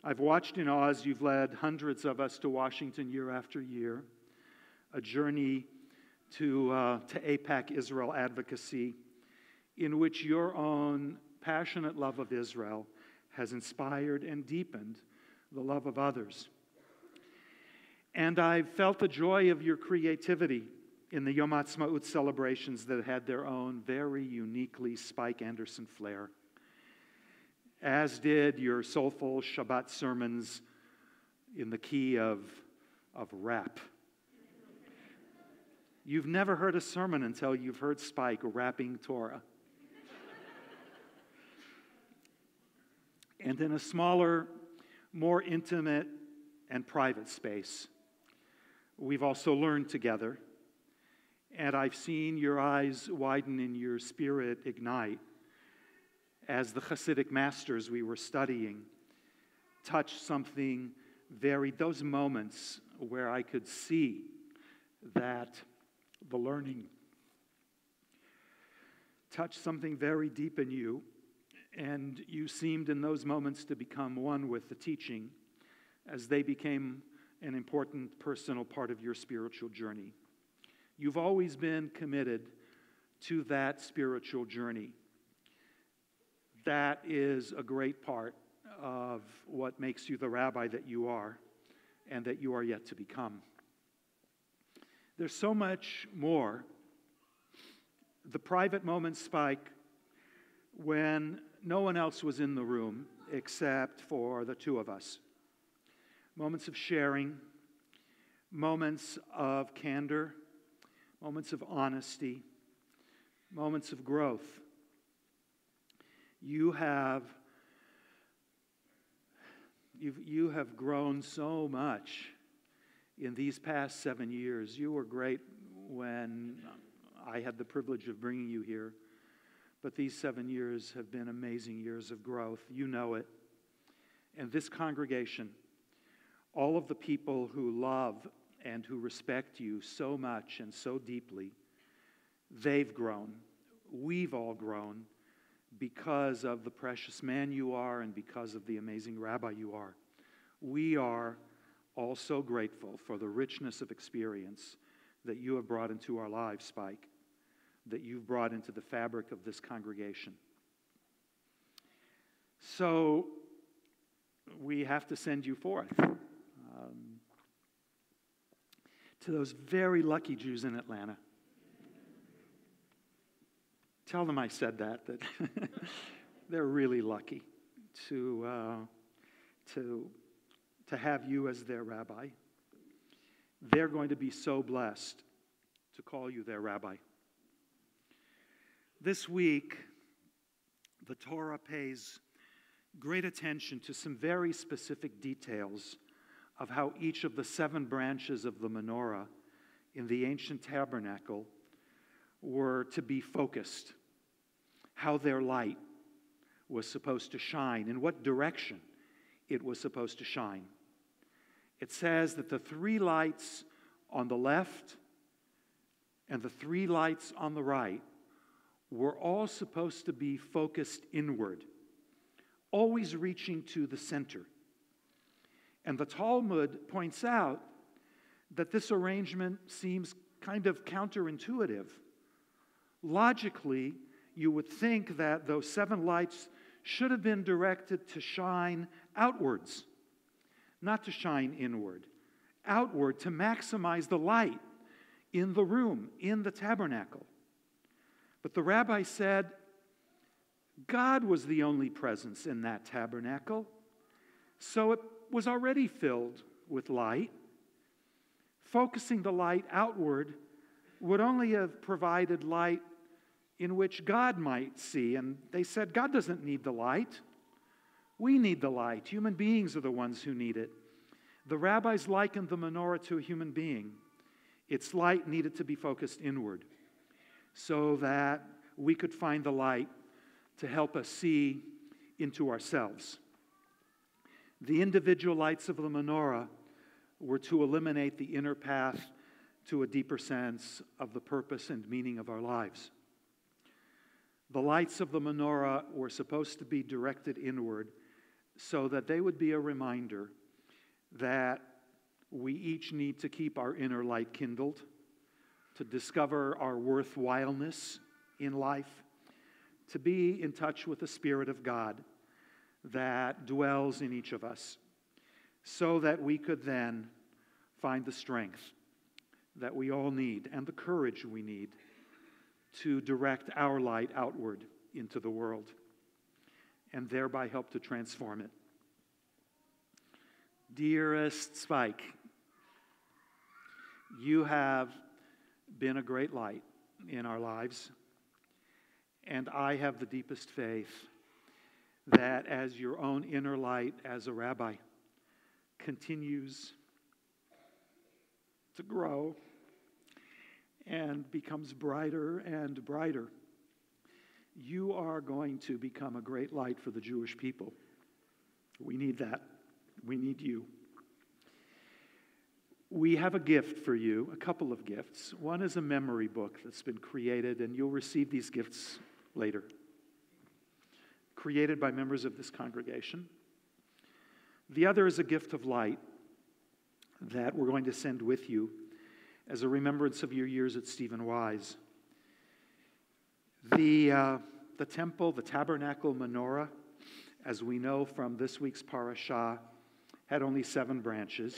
I've watched in awe as you've led hundreds of us to Washington year after year, a journey to AIPAC Israel advocacy, in which your own passionate love of Israel has inspired and deepened the love of others. And I've felt the joy of your creativity in the Yom Ha'atzmaut celebrations that had their own very uniquely Spike Anderson flair, as did your soulful Shabbat sermons in the key of rap. You've never heard a sermon until you've heard Spike rapping Torah. And in a smaller, more intimate and private space, we've also learned together, and I've seen your eyes widen and your spirit ignite as the Hasidic masters we were studying touched something those moments where I could see that the learning touched something very deep in you, and you seemed in those moments to become one with the teaching as they became an important personal part of your spiritual journey. You've always been committed to that spiritual journey. That is a great part of what makes you the rabbi that you are and that you are yet to become. There's so much more. The private moments, Spike, when no one else was in the room except for the two of us. Moments of sharing, moments of candor, moments of honesty, moments of growth. You have grown so much in these past 7 years. You were great when I had the privilege of bringing you here, but these 7 years have been amazing years of growth. You know it. And this congregation, all of the people who love and who respect you so much and so deeply, they've grown. We've all grown because of the precious man you are and because of the amazing rabbi you are. We are all so grateful for the richness of experience that you have brought into our lives, Spike, that you've brought into the fabric of this congregation. So we have to send you forth to those very lucky Jews in Atlanta. Tell them I said that they're really lucky to have you as their rabbi. They're going to be so blessed to call you their rabbi. This week, the Torah pays great attention to some very specific details of how each of the 7 branches of the menorah in the ancient tabernacle were to be focused, how their light was supposed to shine, in what direction it was supposed to shine. It says that the 3 lights on the left and the 3 lights on the right we're all supposed to be focused inward, always reaching to the center. And the Talmud points out that this arrangement seems kind of counterintuitive. Logically, you would think that those 7 lights should have been directed to shine outwards, not to shine inward. Outward to maximize the light in the room, in the tabernacle. But the rabbi said God was the only presence in that tabernacle, so it was already filled with light. Focusing the light outward would only have provided light in which God might see. And they said, God doesn't need the light. We need the light. Human beings are the ones who need it. The rabbis likened the menorah to a human being. Its light needed to be focused inward so that we could find the light to help us see into ourselves. The individual lights of the menorah were to illuminate the inner path to a deeper sense of the purpose and meaning of our lives. The lights of the menorah were supposed to be directed inward so that they would be a reminder that we each need to keep our inner light kindled, to discover our worthwhileness in life, to be in touch with the Spirit of God that dwells in each of us, so that we could then find the strength that we all need and the courage we need to direct our light outward into the world and thereby help to transform it. Dearest Spike, you have been a great light in our lives, and I have the deepest faith that as your own inner light as a rabbi continues to grow and becomes brighter and brighter, you are going to become a great light for the Jewish people. We need that. We need you. We have a gift for you, a couple of gifts. One is a memory book that's been created, and you'll receive these gifts later. Created by members of this congregation. The other is a gift of light that we're going to send with you as a remembrance of your years at Stephen Wise. The temple, the tabernacle menorah, as we know from this week's parashah, had only 7 branches.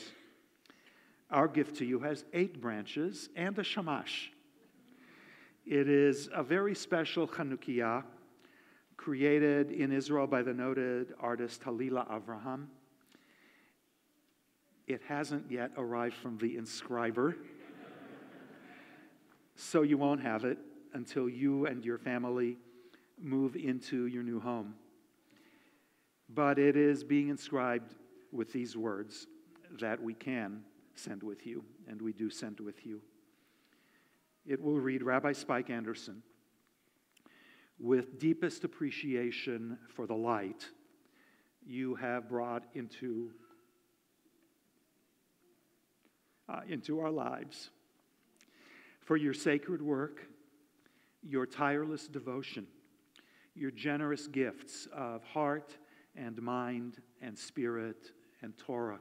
Our gift to you has 8 branches and a shamash. It is a very special Chanukiah created in Israel by the noted artist Halila Avraham. It hasn't yet arrived from the inscriber, so you won't have it until you and your family move into your new home. But it is being inscribed with these words that we can send with you, and we do send with you. It will read, Rabbi Spike Anderson, with deepest appreciation for the light you have brought into our lives, for your sacred work, your tireless devotion, your generous gifts of heart and mind and spirit and Torah,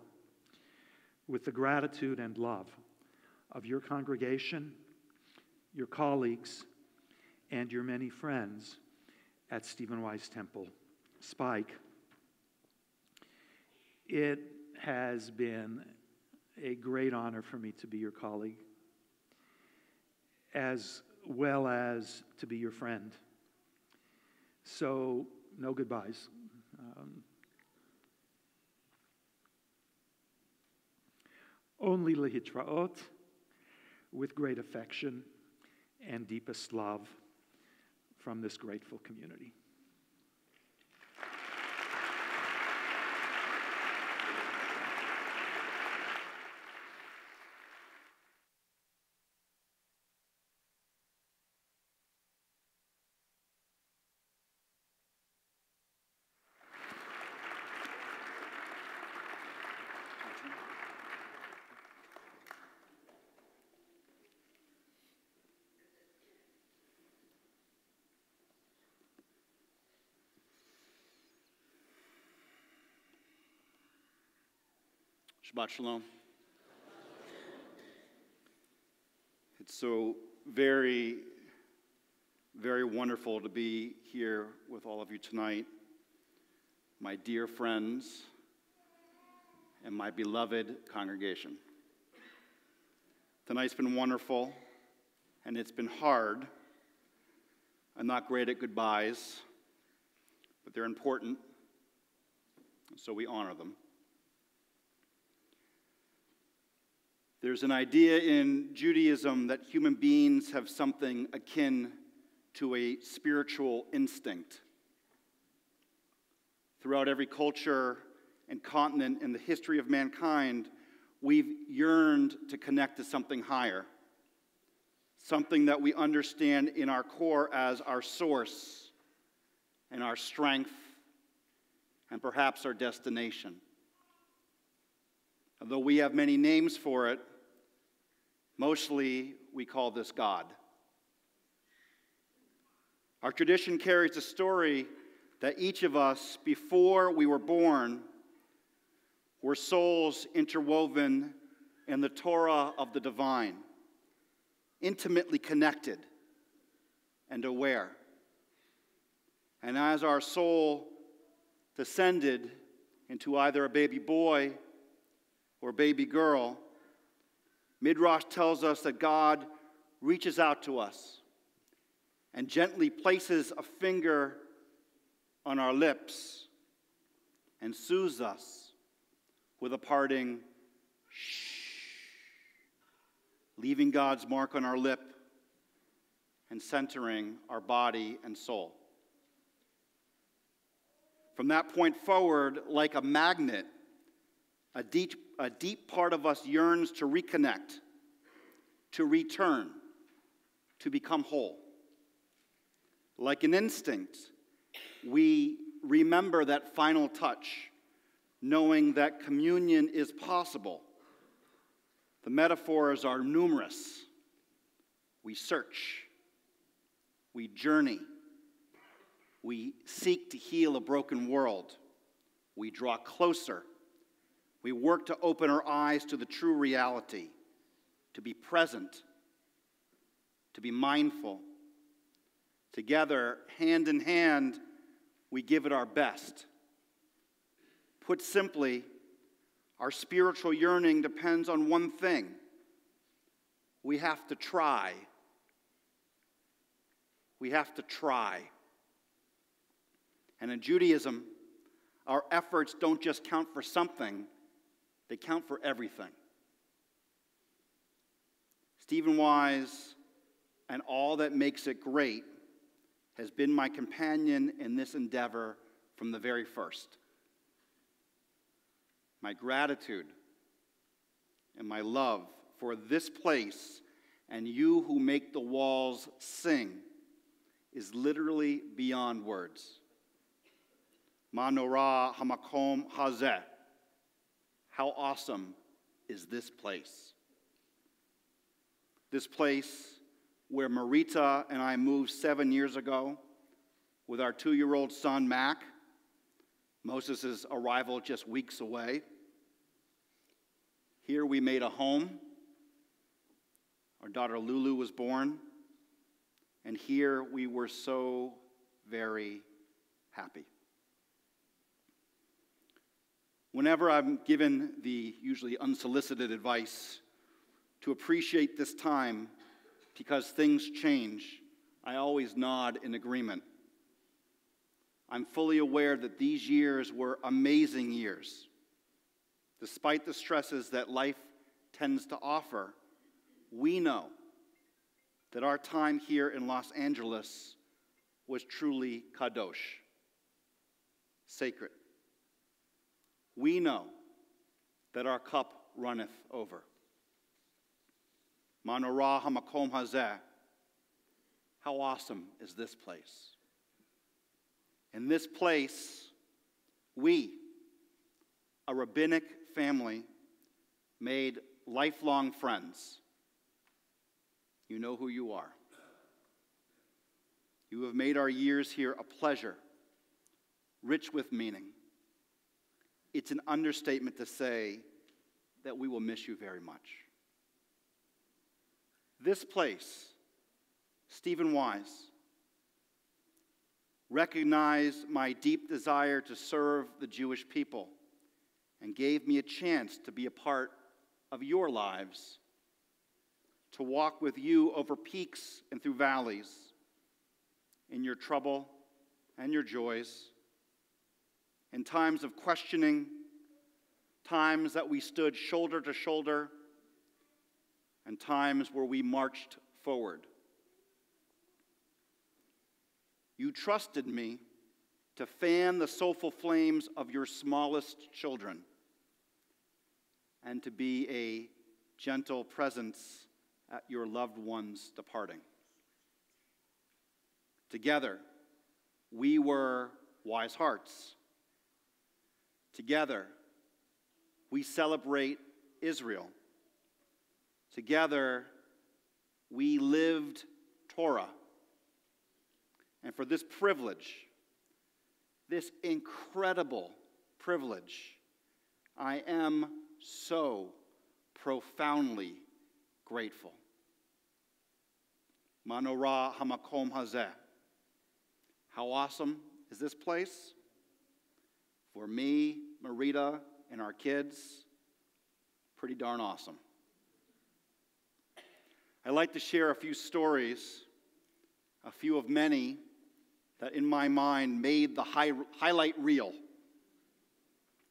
with the gratitude and love of your congregation, your colleagues, and your many friends at Stephen Wise Temple. Spike, it has been a great honor for me to be your colleague, as well as to be your friend. So, no goodbyes. Only lehitraot, with great affection and deepest love from this grateful community. Shabbat Shalom. It's so very, very wonderful to be here with all of you tonight, my dear friends and my beloved congregation. Tonight's been wonderful, and it's been hard. I'm not great at goodbyes, but they're important, so we honor them. There's an idea in Judaism that human beings have something akin to a spiritual instinct. Throughout every culture and continent in the history of mankind, we've yearned to connect to something higher, something that we understand in our core as our source and our strength and perhaps our destination. Although we have many names for it, mostly we call this God. Our tradition carries the story that each of us, before we were born, were souls interwoven in the Torah of the divine, intimately connected and aware. And as our soul descended into either a baby boy or baby girl, Midrash tells us that God reaches out to us and gently places a finger on our lips and soothes us with a parting shh, leaving God's mark on our lip and centering our body and soul. From that point forward, like a magnet, a deep part of us yearns to reconnect, to return, to become whole. Like an instinct, we remember that final touch, knowing that communion is possible. The metaphors are numerous. We search, we journey, we seek to heal a broken world, we draw closer, we work to open our eyes to the true reality, to be present, to be mindful. Together, hand in hand, we give it our best. Put simply, our spiritual yearning depends on one thing. We have to try. We have to try. And in Judaism, our efforts don't just count for something, they count for everything. Stephen Wise and all that makes it great has been my companion in this endeavor from the very first. My gratitude and my love for this place and you who make the walls sing is literally beyond words. Manora hamakom hazeh. How awesome is this place? This place where Marita and I moved 7 years ago with our 2-year-old son, Mac. Moses' arrival just weeks away. Here we made a home. Our daughter Lulu was born. And here we were so very happy. Whenever I'm given the usually unsolicited advice to appreciate this time because things change, I always nod in agreement. I'm fully aware that these years were amazing years. Despite the stresses that life tends to offer, we know that our time here in Los Angeles was truly kadosh, sacred. We know that our cup runneth over. Manora hamakom hazeh. How awesome is this place? In this place, we, a rabbinic family, made lifelong friends. You know who you are. You have made our years here a pleasure, rich with meaning. It's an understatement to say that we will miss you very much. This place, Stephen Wise, recognized my deep desire to serve the Jewish people and gave me a chance to be a part of your lives, to walk with you over peaks and through valleys, in your trouble and your joys, in times of questioning, times that we stood shoulder to shoulder, and times where we marched forward. You trusted me to fan the soulful flames of your smallest children and to be a gentle presence at your loved ones' departing. Together, we were Wise Hearts. Together, we celebrate Israel. Together, we lived Torah. And for this privilege, this incredible privilege, I am so profoundly grateful. Manorah hamakom hazeh. How awesome is this place? For me, Marita, and our kids, pretty darn awesome. I'd like to share a few stories, a few of many that in my mind made the highlight reel.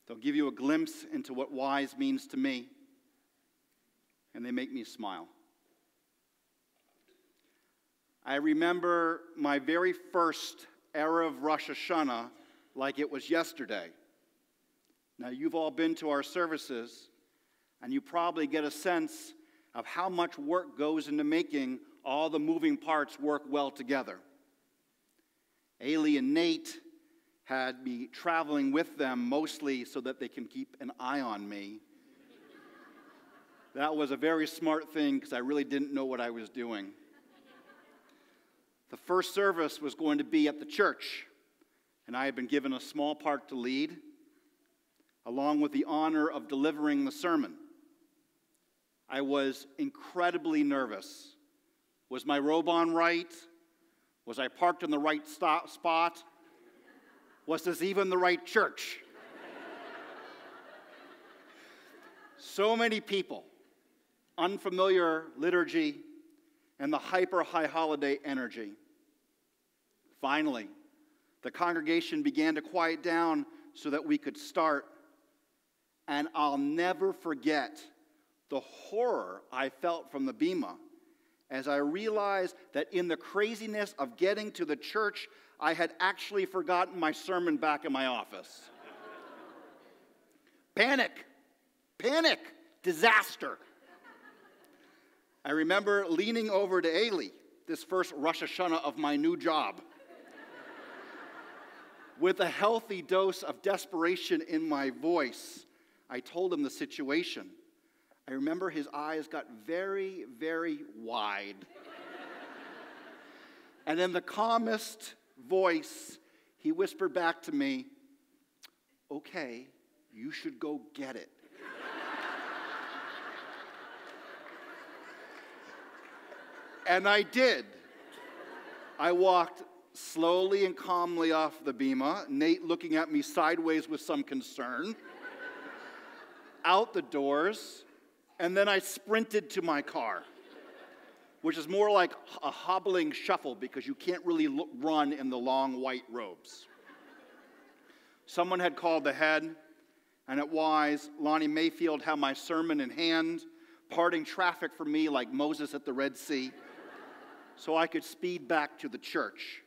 They'll give you a glimpse into what wise means to me, and they make me smile. I remember my very first Erev Rosh Hashanah like it was yesterday. Now, you've all been to our services, and you probably get a sense of how much work goes into making all the moving parts work well together. Ailey and Nate had me traveling with them mostly so that they can keep an eye on me. That was a very smart thing because I really didn't know what I was doing. The first service was going to be at the church, and I had been given a small part to lead, along with the honor of delivering the sermon. I was incredibly nervous. Was my robe on right? Was I parked in the right spot? Was this even the right church? So many people, unfamiliar liturgy, and the hyper-high holiday energy. Finally, the congregation began to quiet down so that we could start. And I'll never forget the horror I felt from the bima as I realized that in the craziness of getting to the church, I had actually forgotten my sermon back in my office. Panic, disaster. I remember leaning over to Ailey, this first Rosh Hashanah of my new job, with a healthy dose of desperation in my voice. I told him the situation. I remember his eyes got very, very wide. And in the calmest voice, he whispered back to me, "Okay, you should go get it." And I did. I walked slowly and calmly off the bima, Nate looking at me sideways with some concern, out the doors, and then I sprinted to my car, which is more like a hobbling shuffle because you can't really run in the long white robes. Someone had called ahead, and at Wise, Lonnie Mayfield had my sermon in hand, parting traffic for me like Moses at the Red Sea, so I could speed back to the church.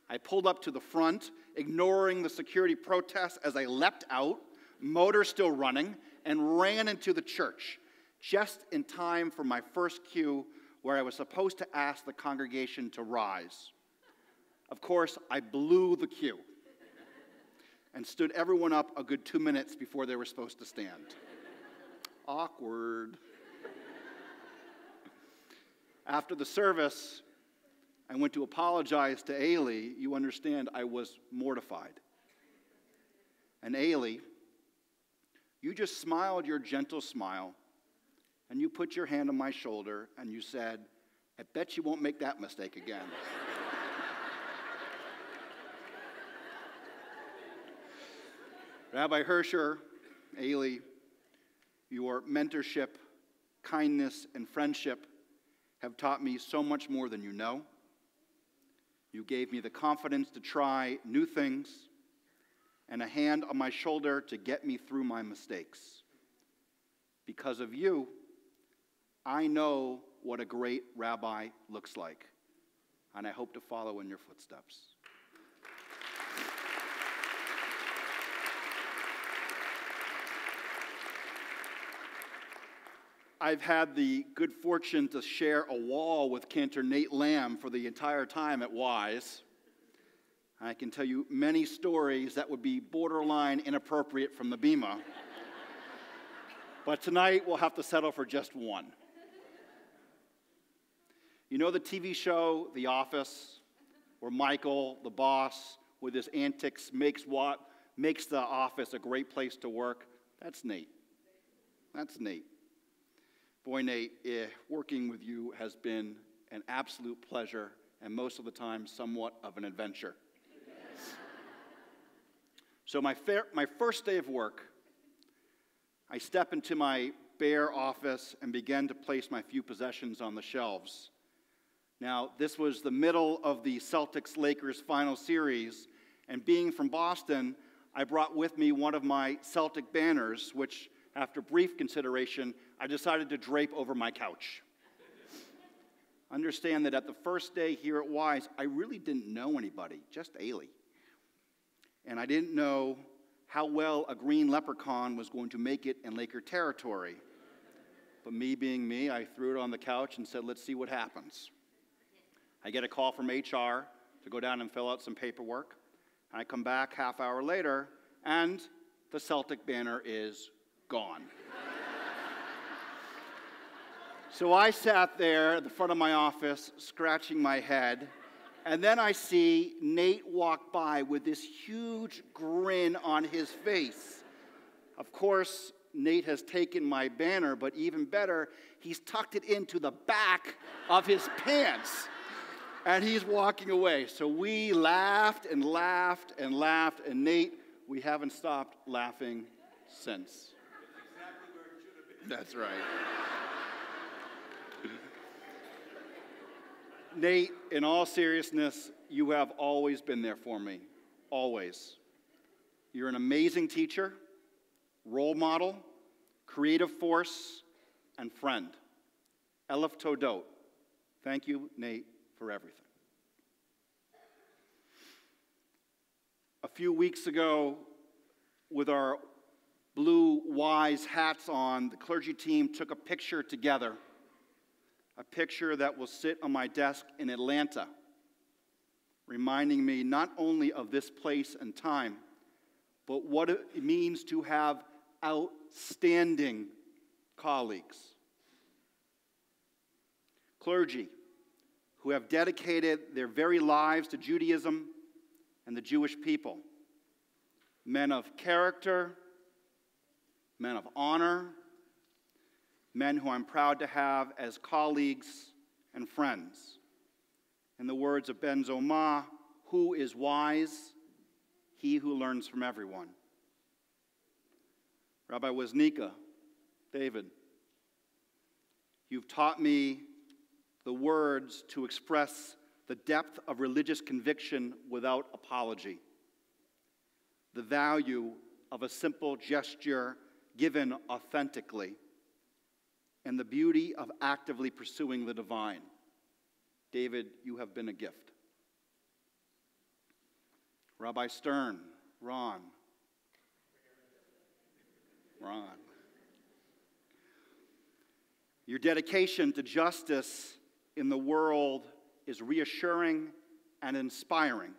I pulled up to the front, ignoring the security protests as I leapt out, motor still running, and ran into the church, just in time for my first cue where I was supposed to ask the congregation to rise. Of course, I blew the cue and stood everyone up a good 2 minutes before they were supposed to stand. Awkward. After the service, I went to apologize to Ailey. You understand, I was mortified. And Ailey, You just smiled your gentle smile, and you put your hand on my shoulder, and you said, I bet you won't make that mistake again. Rabbi Hersher, Ailey, your mentorship, kindness, and friendship have taught me so much more than you know. You gave me the confidence to try new things and a hand on my shoulder to get me through my mistakes. Because of you, I know what a great rabbi looks like, and I hope to follow in your footsteps. I've had the good fortune to share a wall with Cantor Nate Lamb for the entire time at Wise. I can tell you many stories that would be borderline inappropriate from the Bema. But tonight we'll have to settle for just one. You know the TV show The Office, where Michael, the boss, with his antics makes the office a great place to work? That's Nate. That's Nate. Boy, Nate, working with you has been an absolute pleasure, and most of the time, somewhat of an adventure. So my first day of work, I step into my bare office and begin to place my few possessions on the shelves. Now, this was the middle of the Celtics-Lakers final series, and being from Boston, I brought with me one of my Celtic banners, which, after brief consideration, I decided to drape over my couch. Understand that at the first day here at Wise, I really didn't know anybody, just Ailey. And I didn't know how well a green leprechaun was going to make it in Laker territory. But me being me, I threw it on the couch and said, let's see what happens. I get a call from HR to go down and fill out some paperwork. I come back half hour later, and the Celtic banner is gone. So I sat there at the front of my office, scratching my head, and then I see Nate walk by with this huge grin on his face. Of course, Nate has taken my banner, but even better, he's tucked it into the back of his pants, and he's walking away. So we laughed and laughed and laughed, and Nate, we haven't stopped laughing since. Exactly where it should have been. That's right. Nate, in all seriousness, you have always been there for me. Always. You're an amazing teacher, role model, creative force, and friend. Elef Todot. Thank you, Nate, for everything. A few weeks ago, with our blue Wise hats on, the clergy team took a picture together. A picture that will sit on my desk in Atlanta, reminding me not only of this place and time, but what it means to have outstanding colleagues. Clergy who have dedicated their very lives to Judaism and the Jewish people. Men of character, men of honor, men who I'm proud to have as colleagues and friends. In the words of Ben Zoma, who is wise? He who learns from everyone. Rabbi Woznicka, David, you've taught me the words to express the depth of religious conviction without apology, the value of a simple gesture given authentically, and the beauty of actively pursuing the divine. David, you have been a gift. Rabbi Stern, Ron. Your dedication to justice in the world is reassuring and inspiring.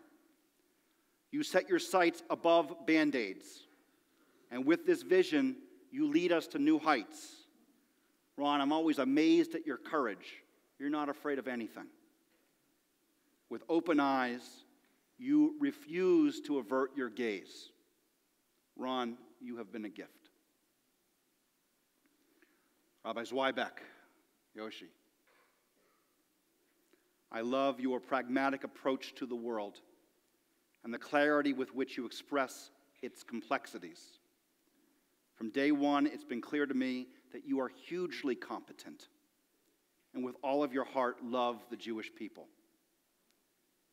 You set your sights above Band-Aids, and with this vision, you lead us to new heights. Ron, I'm always amazed at your courage. You're not afraid of anything. With open eyes, you refuse to avert your gaze. Ron, you have been a gift. Rabbi Zweibeck, Yoshi. I love your pragmatic approach to the world and the clarity with which you express its complexities. From day one, it's been clear to me that you are hugely competent and with all of your heart love the Jewish people.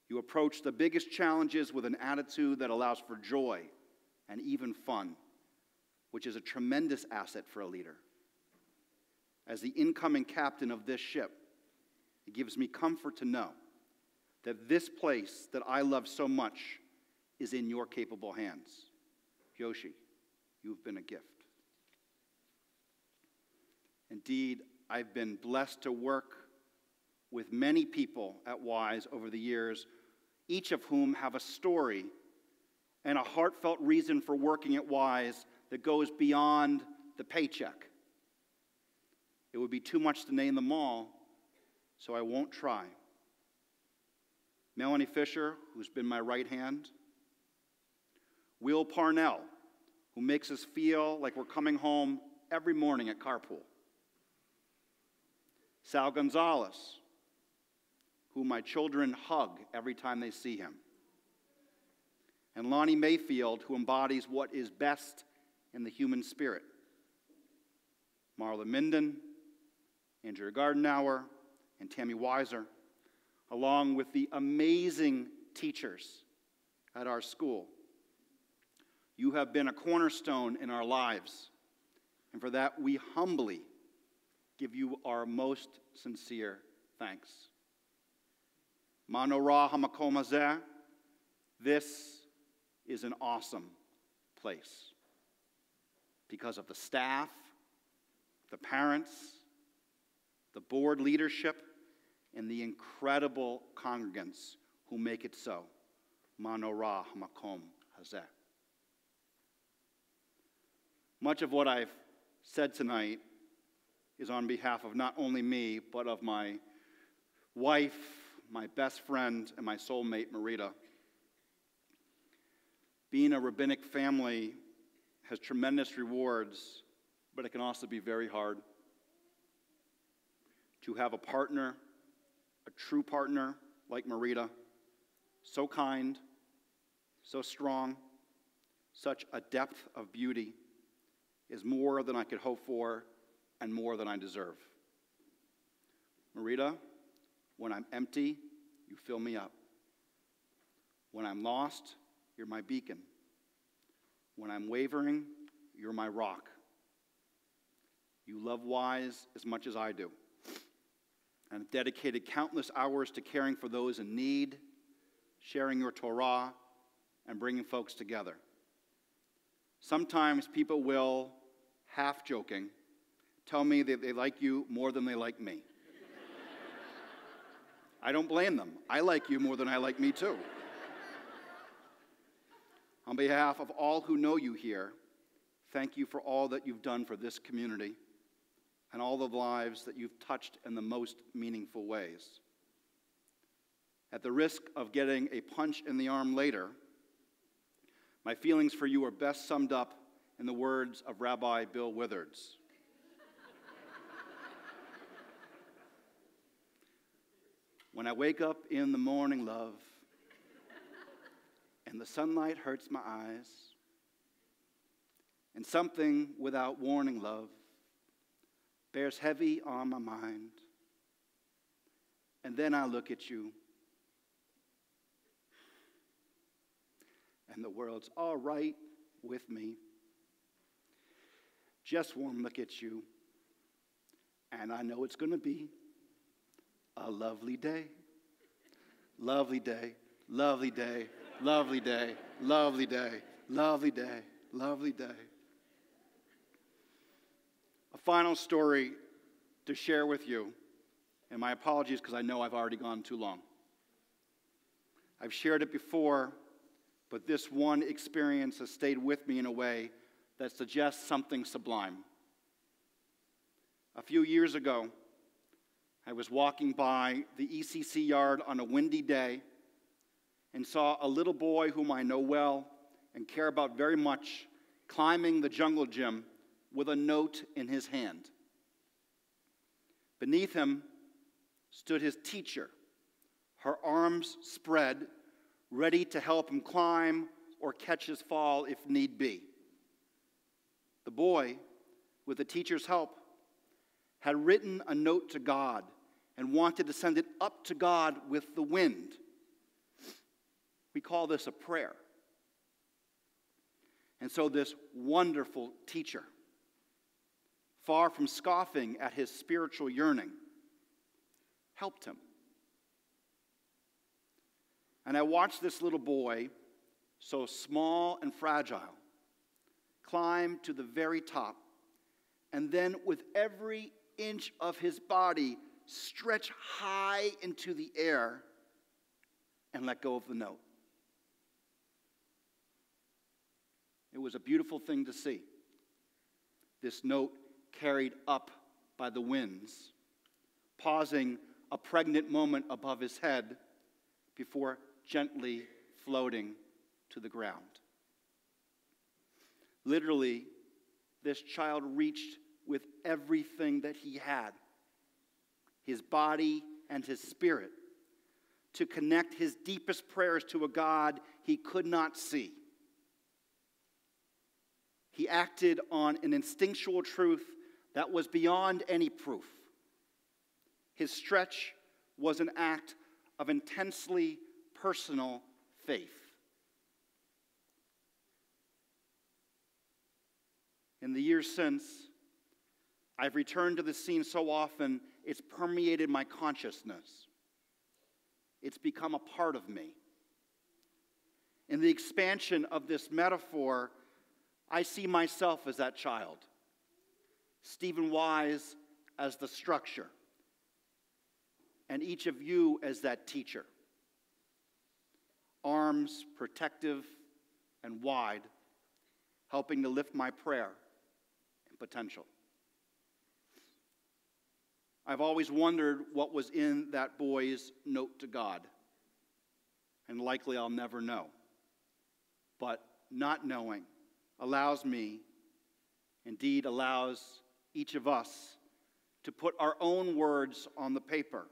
You approach the biggest challenges with an attitude that allows for joy and even fun, which is a tremendous asset for a leader. As the incoming captain of this ship, it gives me comfort to know that this place that I love so much is in your capable hands. Yoshi, you've been a gift. Indeed, I've been blessed to work with many people at Wise over the years, each of whom have a story and a heartfelt reason for working at Wise that goes beyond the paycheck. It would be too much to name them all, so I won't try. Melanie Fisher, who's been my right hand. Will Parnell, who makes us feel like we're coming home every morning at carpool. Sal Gonzalez, who my children hug every time they see him. And Lonnie Mayfield, who embodies what is best in the human spirit. Marla Minden, Andrea Gardenauer, and Tammy Weiser, along with the amazing teachers at our school. You have been a cornerstone in our lives, and for that we humbly give you our most sincere thanks. Mano Ra Hamakom Hazeh, this is an awesome place because of the staff, the parents, the board leadership, and the incredible congregants who make it so. Mano Ra Hamakom Hazeh. Much of what I've said tonight is on behalf of not only me, but of my wife, my best friend, and my soulmate, Marita. Being a rabbinic family has tremendous rewards, but it can also be very hard. To have a partner, a true partner like Marita, so kind, so strong, such a depth of beauty, is more than I could hope for and more than I deserve. Marita, when I'm empty, you fill me up. When I'm lost, you're my beacon. When I'm wavering, you're my rock. You love Wise as much as I do, and have dedicated countless hours to caring for those in need, sharing your Torah, and bringing folks together. Sometimes people will, half joking, tell me that they like you more than they like me. I don't blame them. I like you more than I like me too. On behalf of all who know you here, thank you for all that you've done for this community and all the lives that you've touched in the most meaningful ways. At the risk of getting a punch in the arm later, my feelings for you are best summed up in the words of Rabbi Bill Witherds. When I wake up in the morning, love, and the sunlight hurts my eyes, and something without warning, love, bears heavy on my mind, and then I look at you, and the world's all right with me. Just one look at you, and I know it's going to be a lovely day. Lovely day, lovely day, lovely day, lovely day, lovely day, lovely day. A final story to share with you, and my apologies because I know I've already gone too long. I've shared it before, but this one experience has stayed with me in a way that suggests something sublime. A few years ago, I was walking by the ECC yard on a windy day and saw a little boy whom I know well and care about very much climbing the jungle gym with a note in his hand. Beneath him stood his teacher, her arms spread, ready to help him climb or catch his fall if need be. The boy, with the teacher's help, had written a note to God and wanted to send it up to God with the wind. We call this a prayer. And so this wonderful teacher, far from scoffing at his spiritual yearning, helped him. And I watched this little boy, so small and fragile, climb to the very top, and then with every inch of his body stretch high into the air and let go of the note. It was a beautiful thing to see. This note carried up by the winds, pausing a pregnant moment above his head before gently floating to the ground. Literally, this child reached with everything that he had, his body and his spirit, to connect his deepest prayers to a God he could not see. He acted on an instinctual truth that was beyond any proof. His stretch was an act of intensely personal faith. In the years since, I've returned to the scene so often, it's permeated my consciousness. It's become a part of me. In the expansion of this metaphor, I see myself as that child, Stephen Wise as the structure, and each of you as that teacher. Arms protective and wide, helping to lift my prayer and potential. I've always wondered what was in that boy's note to God, and likely I'll never know. But not knowing allows me, indeed allows each of us, to put our own words on the paper,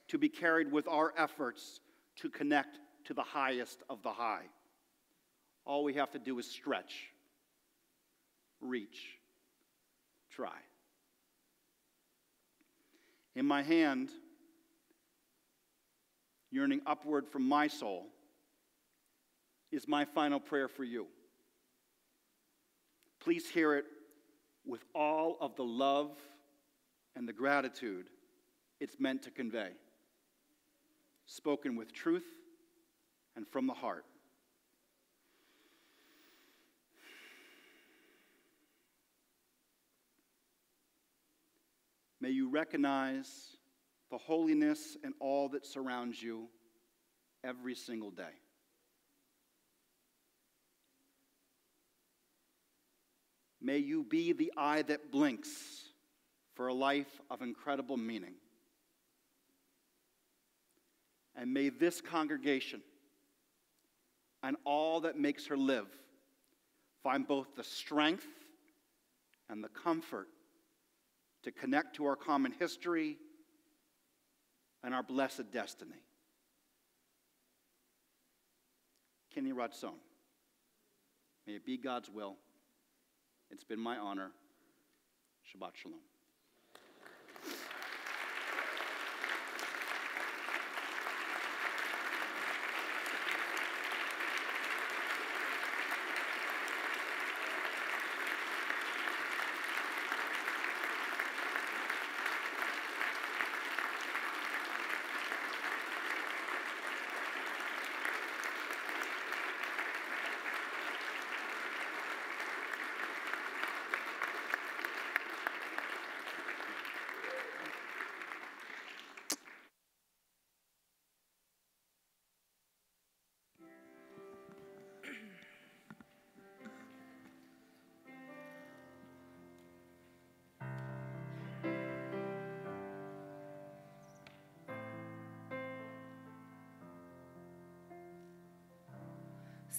to be carried with our efforts to connect to the highest of the high. All we have to do is stretch, reach, try. In my hand, yearning upward from my soul, is my final prayer for you. Please hear it with all of the love and the gratitude it's meant to convey, spoken with truth and from the heart. May you recognize the holiness and all that surrounds you every single day. May you be the eye that blinks for a life of incredible meaning. And may this congregation and all that makes her live find both the strength and the comfort to connect to our common history and our blessed destiny. Kenny Ratson, may it be God's will. It's been my honor. Shabbat Shalom.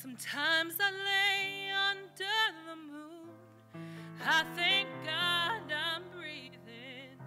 Sometimes I lay under the moon, I thank God I'm breathing.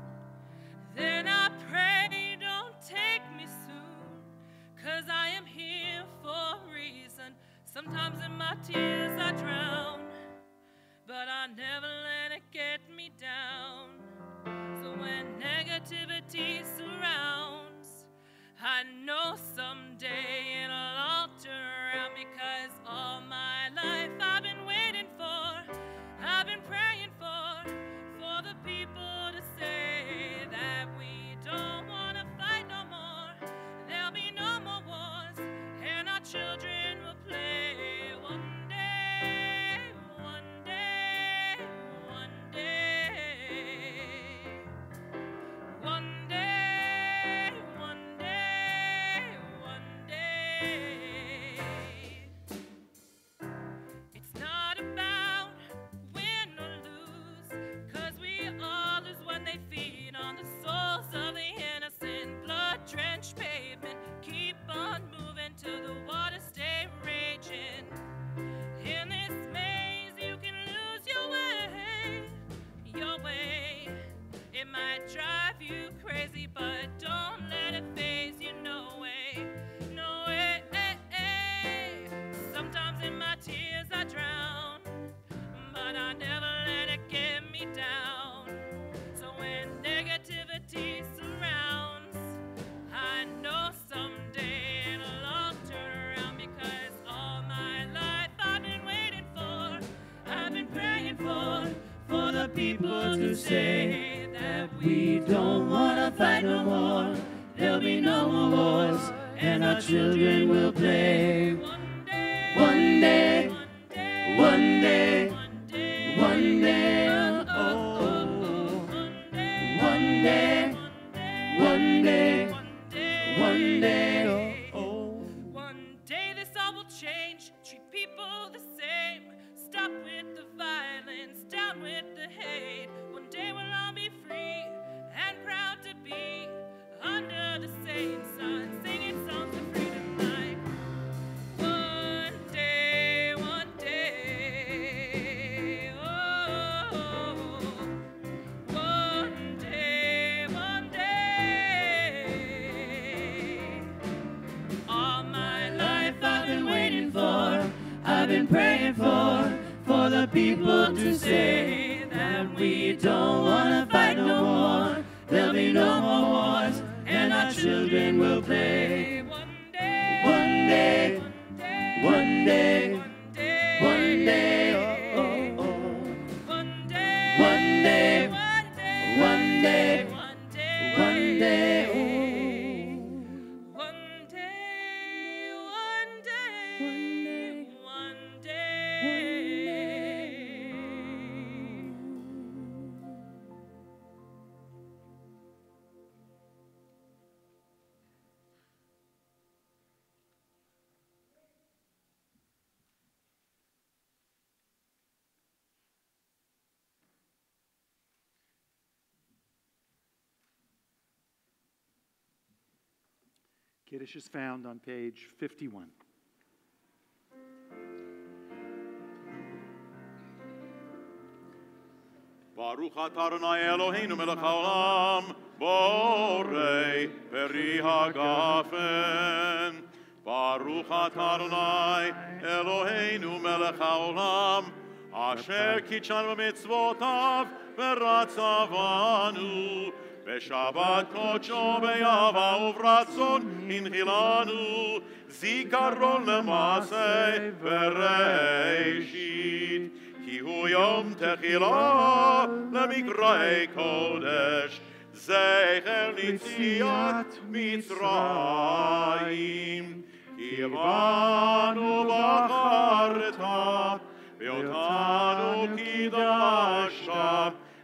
people to say that we don't want to fight no more. There'll be no more wars, and our children will play. One day, one day, one day, oh, one day, one day, one day, oh. One day this all will change, treat people the same. Stop with the violence, down with the hate. One day we'll all be free and proud to be under the same sun, singing songs of freedom like one day, one day, oh, one day, one day. All my life I've been waiting for, I've been praying for the people to say that we don't want to fight no more. There'll be no more wars, and our children will play. One day, One day, one day, one day, oh, oh, oh. one day, One day, one day, one day, one day, one day, oh. one day, one day, one day. Kiddush is found on page 51. Baruch atah Adonai Eloheinu melech haolam, borei peri hagafen. Baruch atah Adonai Eloheinu melech haolam, asher kitshanu b'mitzvotav v'ratzavanu. Beshabbat kodsho be'ava uvratzon hinchilanu, zikaron lemaseh v'reishit. Ki hu yom techila lemikrai kodesh, zecher nitziat Mitzrayim. Ki banu bacharta, ve'otanu kidashta,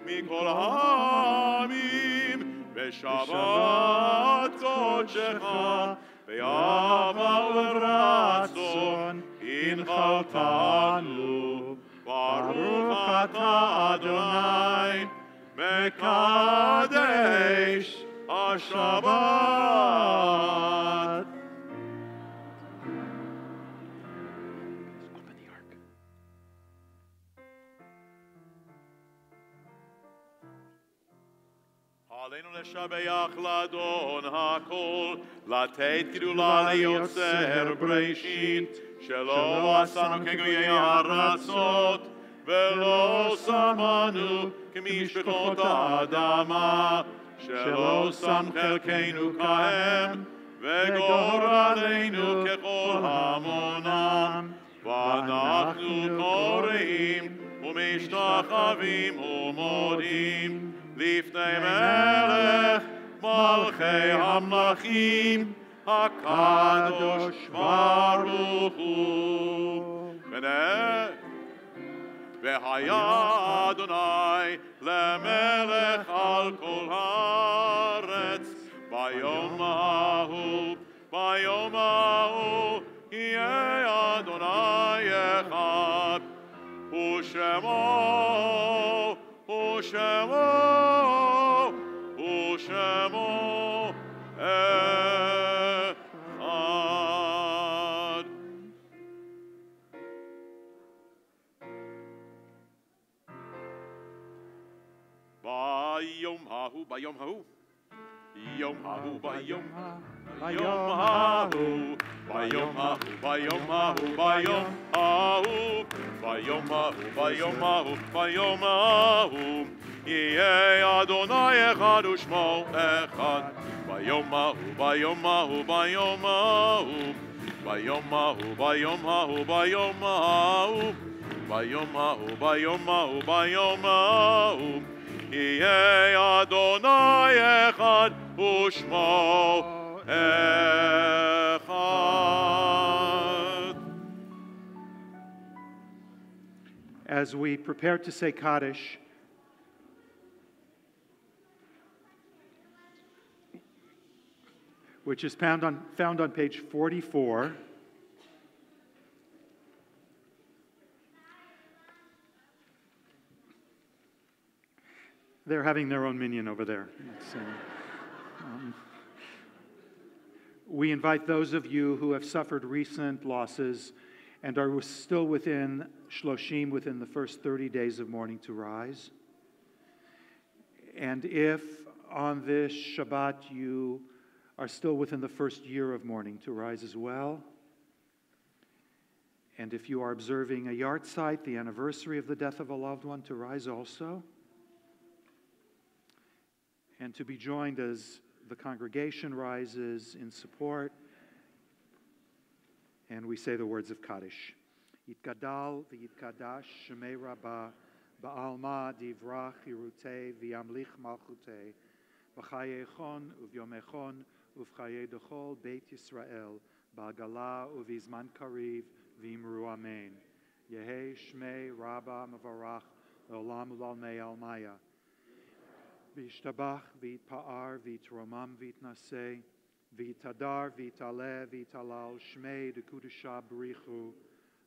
mikol ha'amim, beshabbat kodshecha, ve'ava uvratzon hinchaltanu. Baruch atah Adonai, mekadesh ha-Shabbat. Open the ark. עלינו לשבח לאדון הכל, לתת גדולה ליוצר בראשית, שלא עשנו כגויי ארצות, ולא שמנו כמשפחות האדמה, שלא שם חלקנו כהם, וגורלנו ככל המונם. ואנחנו קוראים ומשתחווים ומודים לפני מלך מלכי המלכים הקדוש ברוך הוא. והיה אדוני למלך על כל הארץ ביום ההוא יהיה אדוני אחד ושמו אחד. ביום ההוא יום ההוא ביום ההוא ביום ההוא ביום ההוא ביום ההוא ביום ההוא ביום ההוא ביום ההוא יהיה אדוני אחד ושמו אחד ביום ההוא ביום ההוא ביום ההוא ביום ההוא ביום ההוא ביום ההוא ביום ההוא, ביום ההוא, ביום ההוא, יהיה אדוני אחד ושמו אחד. As we prepare to say Kaddish, which is found on page 44, they're having their own minion over there. We invite those of you who have suffered recent losses and are still within Shloshim, within the first 30 days of mourning, to rise. And if on this Shabbat you are still within the first year of mourning, to rise as well. And if you are observing a yahrzeit, the anniversary of the death of a loved one, to rise also. And to be joined as the congregation rises in support. And we say the words of Kaddish. Yitgadal v'yitkadash shemei Rabba ba'alma divrach yirutei v'yamlich malchutei v'chayechon uvyomechon uv'chaye dechol Beit Yisrael ba'gala uv'izman kariv v'imru amen. Yehei shmei Rabba mavarach le'olam u'lalmei almaya. V'yishtabach v'yitpa'ar v'yitromam v'yitnaseh v'yitadar v'yitaleh v'yitalal shmei dekudusha b'richu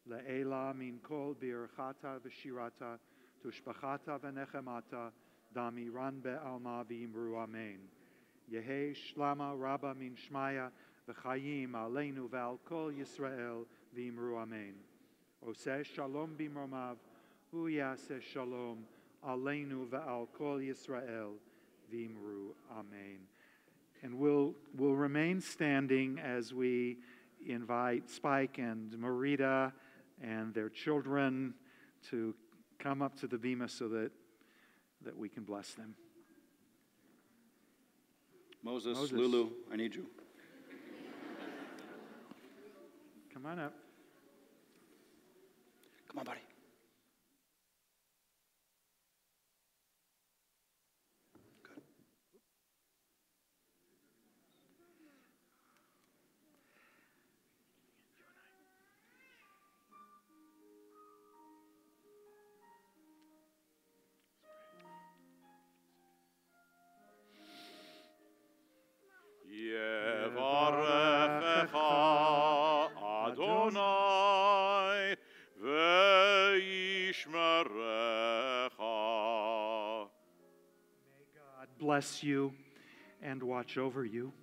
le'ela min kol birchata v'shirata tushbachata v'nechemata damiran be'alma v'imru amen. Yehei shlama rabba min shmaya v'chayim aleinu v'al kol Yisrael v'imru amen. Oseh shalom b'mromav hu yaseh shalom aleinu v'al kol Yisrael v'imru amen. And we'll remain standing as we invite Spike and Marita and their children to come up to the bima so that we can bless them. Moses, Lulu, I need you. Come on up. Come on, buddy. Yevarechecha Adonai ve'yishmerecha. May God bless you and watch over you.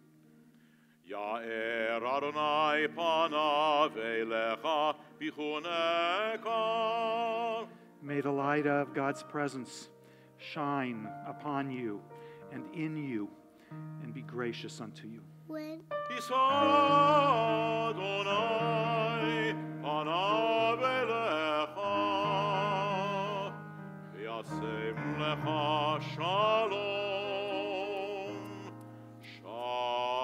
Ya'er Adonai panav elecha v'chuneka. May the light of God's presence shine upon you and in you and be gracious unto you. Yisa Adonai panav elecha v'yasem lecha shalom. Shalom.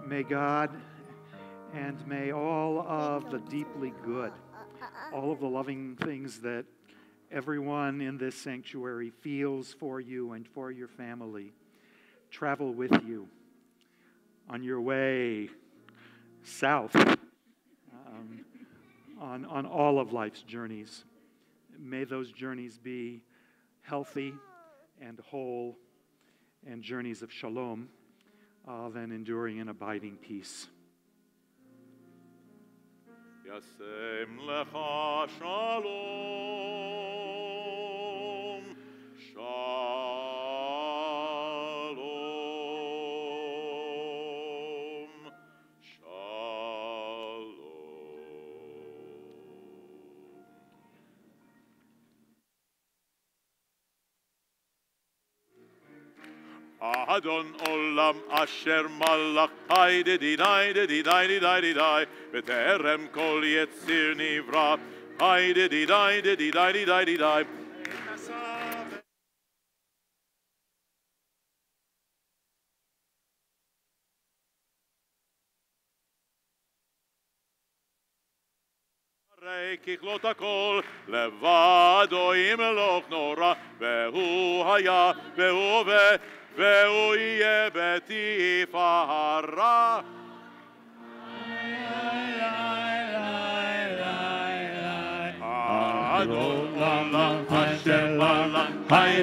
May God and may all of the deeply good, all of the loving things that everyone in this sanctuary feels for you and for your family, travel with you on your way south, on all of life's journeys. May those journeys be healthy and whole and journeys of shalom, of an enduring and abiding peace. Yasem lecha shalom, shalom, shalom. Adon olam asher malach haydedidai dedidai didai didai beterem kol yetzir nivra haydedidai dedidai didai didai הרי ככלות הכל, לבדו ימלוך נורא, והוא היה, והוא הווה, והוא יהיה בתפארה. אדון עולם אשר מלך, היי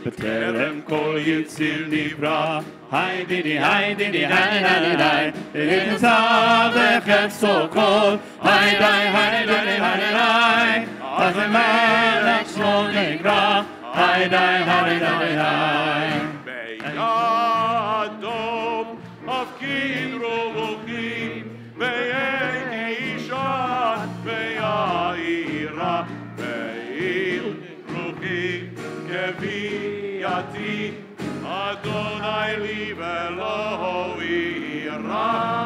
בטרם כל יציר נברא, היי דידי נצב לחפצו כל, היי די אז המלך שמו נקרא, היי די בידו אבקין רוחים, ויהי אישה ויעירה, ויהי רוחי כביאתי, אדוני לי ולא יירא.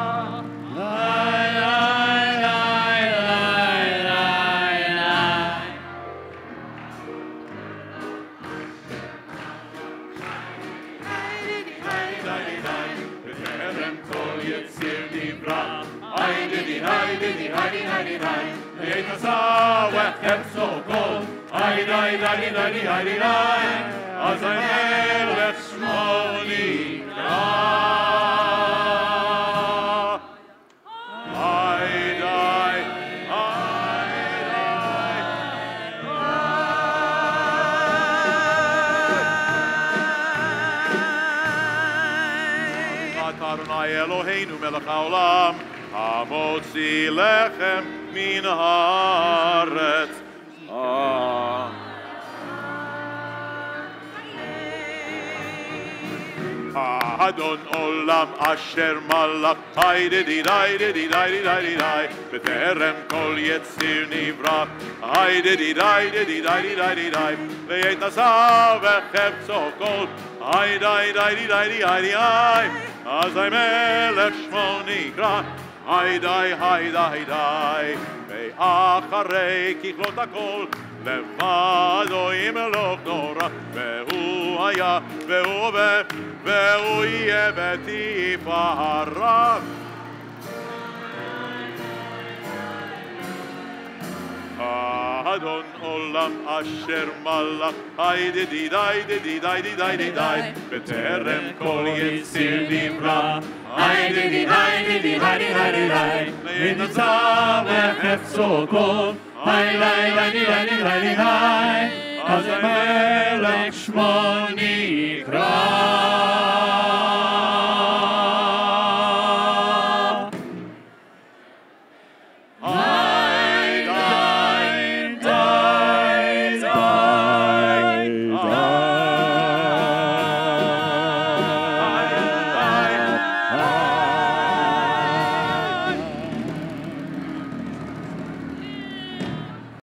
בטרם כל יציר נברא, היי ויתעשה וחפצו כל, היי אז המלך שמו נקרא. אדוני אלוהינו מלך העולם, המוציא לחם מן הארץ. אדון עולם אשר מלך, היי דידי בטרם כל יציר נברא, היי דידי ויתעשה וחפצו כל, היי די אז המלך שמו נקרא, היי די ואחרי ככלות הכל, לבדו ימלוך נורא, והוא היה, והוא הווה, והוא יהיה בתפארה. אדון עולם אשר מלך, היי דידי בטרם כל יציר נברא, היי דידי ויתעשה וחפצו כל, היי אז המלך שמו נקרא.